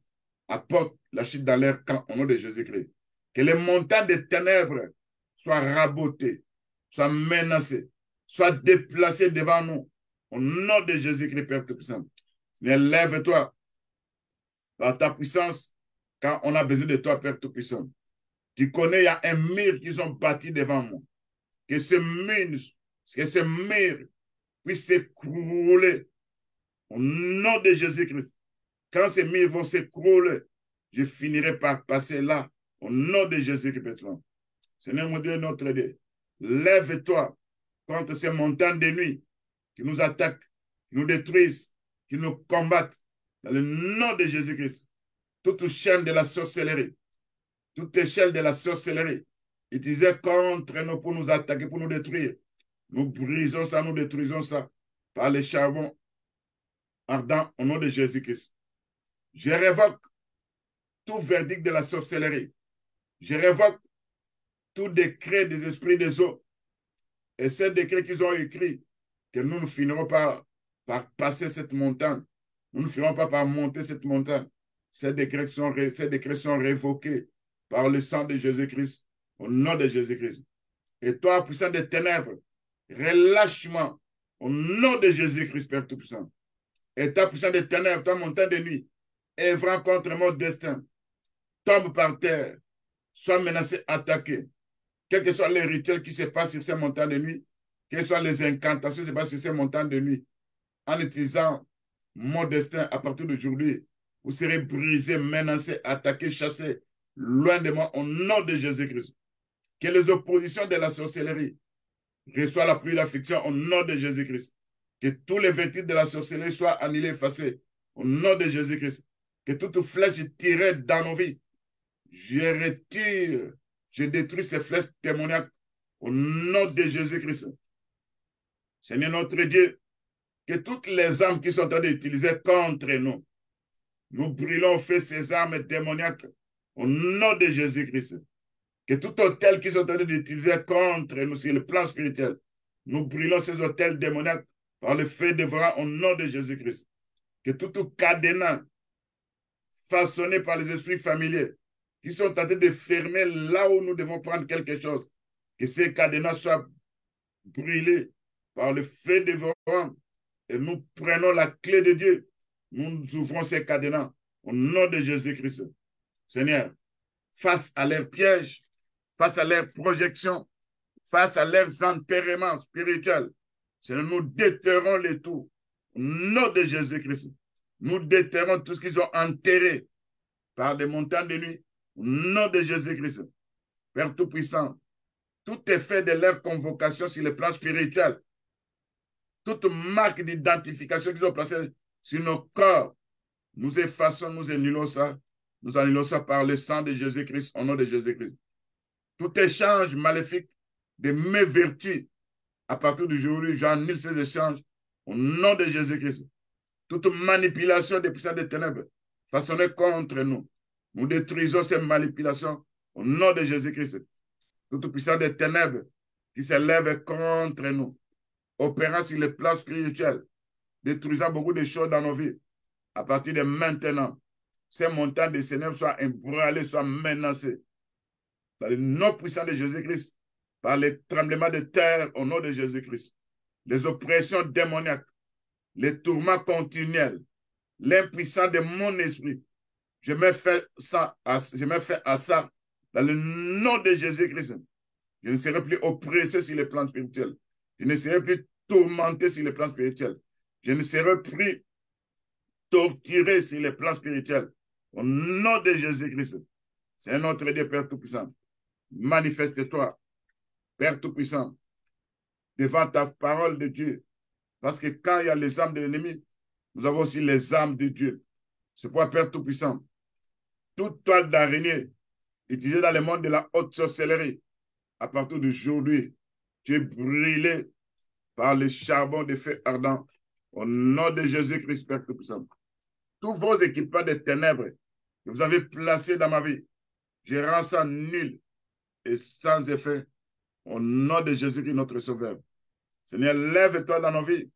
S1: apporte la chute dans leur camp, au nom de Jésus-Christ. Que les montagnes des ténèbres soient rabotées, soient menacées, soient déplacées devant nous, au nom de Jésus-Christ, Père Tout-Puissant. Lève-toi par ta puissance, quand on a besoin de toi, Père Tout-Puissant. Tu connais, il y a un mur qu'ils ont bâti devant moi. Que ce mur puisse s'écrouler au nom de Jésus-Christ. Quand ces murs vont s'écrouler, je finirai par passer là, au nom de Jésus-Christ. Seigneur mon Dieu, notre Dieu, lève-toi contre ces montagnes de nuit qui nous attaquent, qui nous détruisent, qui nous combattent, dans le nom de Jésus-Christ. Toute chaîne de la sorcellerie, toute échelle de la sorcellerie, utilisée contre nous pour nous attaquer, pour nous détruire. Nous brisons ça, nous détruisons ça par les charbons ardents au nom de Jésus-Christ. Je révoque tout verdict de la sorcellerie. Je révoque tout décret des esprits des eaux. Et ces décrets qu'ils ont écrits, que nous ne finirons pas par passer cette montagne. Nous ne finirons pas par monter cette montagne. Ces décrets sont révoqués par le sang de Jésus-Christ, au nom de Jésus-Christ. Et toi, puissant des ténèbres, relâche-moi au nom de Jésus-Christ, Père Tout-Puissant. Et toi, puissant des ténèbres, toi, montagne de nuit, œuvrant contre mon destin, tombe par terre, sois menacé, attaqué. Quels que soient les rituels qui se passent sur ces montagnes de nuit, quelles soient les incantations qui se passent sur ces montagnes de nuit, en utilisant mon destin à partir d'aujourd'hui, vous serez brisés, menacés, attaqués, chassés, loin de moi, au nom de Jésus-Christ. Que les oppositions de la sorcellerie reçoivent la pluie de la fiction au nom de Jésus-Christ. Que tous les vêtements de la sorcellerie soient annulés, effacés, au nom de Jésus-Christ. Que toute flèche tirée dans nos vies, je retire, je détruis ces flèches démoniaques au nom de Jésus-Christ. Seigneur notre Dieu, que toutes les armes qui sont en train d'utiliser contre nous, nous brûlons au feu ces armes démoniaques au nom de Jésus-Christ. Que tout hôtel qui sont en train d'utiliser contre nous sur le plan spirituel, nous brûlons ces hôtels démoniaques par le feu dévorant au nom de Jésus-Christ. Que tout cadenas façonné par les esprits familiers qui sont tentés de fermer là où nous devons prendre quelque chose, que ces cadenas soient brûlés par le feu dévorant et nous prenons la clé de Dieu. Nous ouvrons ces cadenas au nom de Jésus-Christ. Seigneur, face à leurs pièges, face à leurs projections, face à leurs enterrements spirituels, Seigneur, nous déterrons les tout. Au nom de Jésus-Christ, nous déterrons tout ce qu'ils ont enterré par les montagnes de nuit. Au nom de Jésus-Christ, Père Tout-Puissant, tout effet de leur convocation sur le plan spirituel, toute marque d'identification qu'ils ont placée sur nos corps, nous effaçons, nous annulons ça par le sang de Jésus-Christ, au nom de Jésus-Christ. Tout échange maléfique de mes vertus, à partir d'aujourd'hui, j'annule ces échanges au nom de Jésus-Christ. Toute manipulation des puissants des ténèbres façonnée contre nous, nous détruisons ces manipulations au nom de Jésus-Christ. Toute puissance des ténèbres qui s'élève contre nous, opérant sur le plan spirituel, détruisant beaucoup de choses dans nos vies. À partir de maintenant, ces montagnes de ténèbres soient ébranlées, soient menacées. Par le nom puissant de Jésus-Christ, par les tremblements de terre au nom de Jésus-Christ. les oppressions démoniaques, les tourments continuels, l'impuissance de mon esprit. Je me fais à ça dans le nom de Jésus-Christ. Je ne serai plus oppressé sur les plans spirituels. Je ne serai plus tourmenté sur les plans spirituels. Je ne serai plus torturé sur les plans spirituels. Au nom de Jésus-Christ. C'est notre Dieu, Père Tout-Puissant. Manifeste-toi, Père Tout-Puissant, devant ta parole de Dieu. Parce que quand il y a les armes de l'ennemi, nous avons aussi les armes de Dieu. C'est pourquoi, Père Tout-Puissant, toute toile d'araignée utilisée dans le monde de la haute sorcellerie, à partir d'aujourd'hui, tu es brûlé par le charbon de feu ardent. Au nom de Jésus-Christ, Père Tout-Puissant. Tous vos équipements de ténèbres que vous avez placés dans ma vie, je rends ça nul et sans effet. Au nom de Jésus-Christ, notre Sauveur. Seigneur, lève-toi dans nos vies,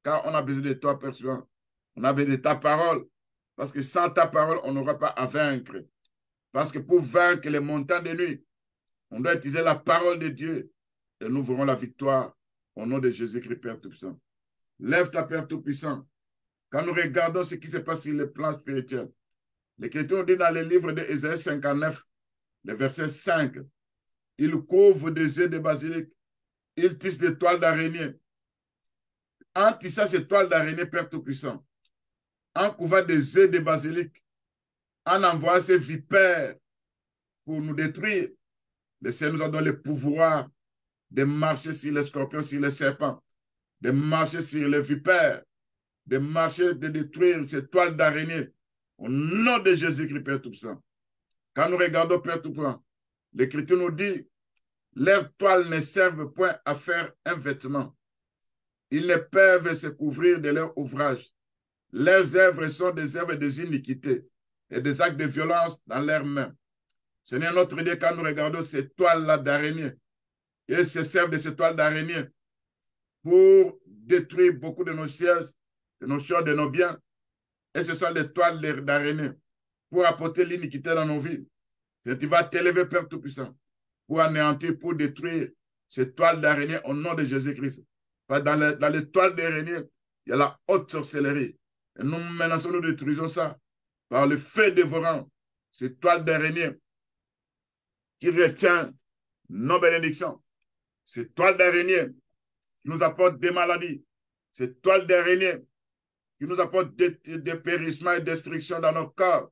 S1: car on a besoin de toi, Père Sauveur. On a besoin de ta parole, parce que sans ta parole, on n'aura pas à vaincre. Parce que pour vaincre les montagnes de nuit, on doit utiliser la parole de Dieu et nous verrons la victoire au nom de Jésus-Christ, Père Tout-Puissant. Lève-toi, Père Tout-Puissant. Quand nous regardons ce qui se passe sur le plan spirituel, l'Écriture dit dans le livre d'Ésaïe 59, le verset 5, il couvre des œufs de basilic, il tisse des toiles d'araignée. En tissant ces toiles d'araignée, Père Tout-Puissant, en couvrant des œufs de basilic, en envoyant ces vipères pour nous détruire, le Seigneur nous a donné le pouvoir de marcher sur les scorpions, sur les serpents, de marcher sur les vipères, de marcher, de détruire ces toiles d'araignée. Au nom de Jésus-Christ, Père Tout-Puissant. Quand nous regardons, Père Tout-Puissant, l'Écriture nous dit, leurs toiles ne servent point à faire un vêtement. Ils ne peuvent se couvrir de leur ouvrage. Leurs œuvres sont des œuvres des iniquités et des actes de violence dans leurs mains. Seigneur notre Dieu, quand nous regardons ces toiles-là d'araignée, ils se servent de ces toiles d'araignée pour détruire beaucoup de nos sièges, de nos choses, de nos biens. Et ce sont des toiles d'araignée pour apporter l'iniquité dans nos vies. Et tu vas t'élever, Père Tout-Puissant, pour anéantir, pour détruire ces toiles d'araignée au nom de Jésus-Christ. Dans les toiles d'araignée, il y a la haute sorcellerie. Et nous menaçons, nous détruisons ça par le feu dévorant. Ces toiles d'araignée qui retient nos bénédictions. Ces toiles d'araignée qui nous apportent des maladies. Ces toiles d'araignée qui nous apportent des périssements et destruction dans nos corps.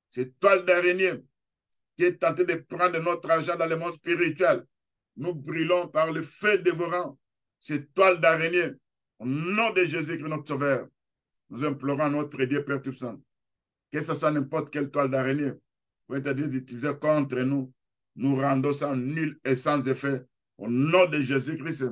S1: Ces toiles d'araignée qui est tenté de prendre notre argent dans le monde spirituel. Nous brûlons par le feu dévorant ces toiles d'araignée. Au nom de Jésus-Christ, notre Sauveur, nous implorons notre Dieu, Père Tout-Puissant, que ce soit n'importe quelle toile d'araignée, pour interdire d'utiliser contre nous, nous rendons ça nul et sans effet. Au nom de Jésus-Christ,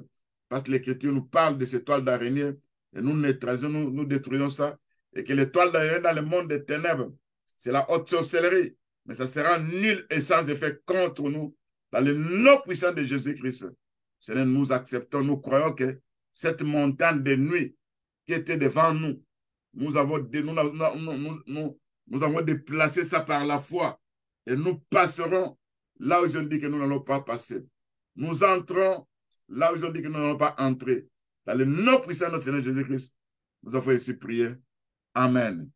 S1: parce que l'Écriture nous parle de ces toiles d'araignée, et nous neutralisons, nous détruisons ça, et que les toiles d'araignée dans le monde des ténèbres, c'est la haute sorcellerie, mais ça sera nul et sans effet contre nous, dans le nom puissant de Jésus-Christ. Seigneur, nous acceptons, nous croyons que cette montagne de nuit qui était devant nous, nous avons déplacé ça par la foi, et nous passerons là où ils ont dit que nous n'allons pas passer. Nous entrons là où ils ont dit que nous n'allons pas entrer. Dans le nom puissant de notre Seigneur Jésus-Christ, nous avons ici prié. Amen.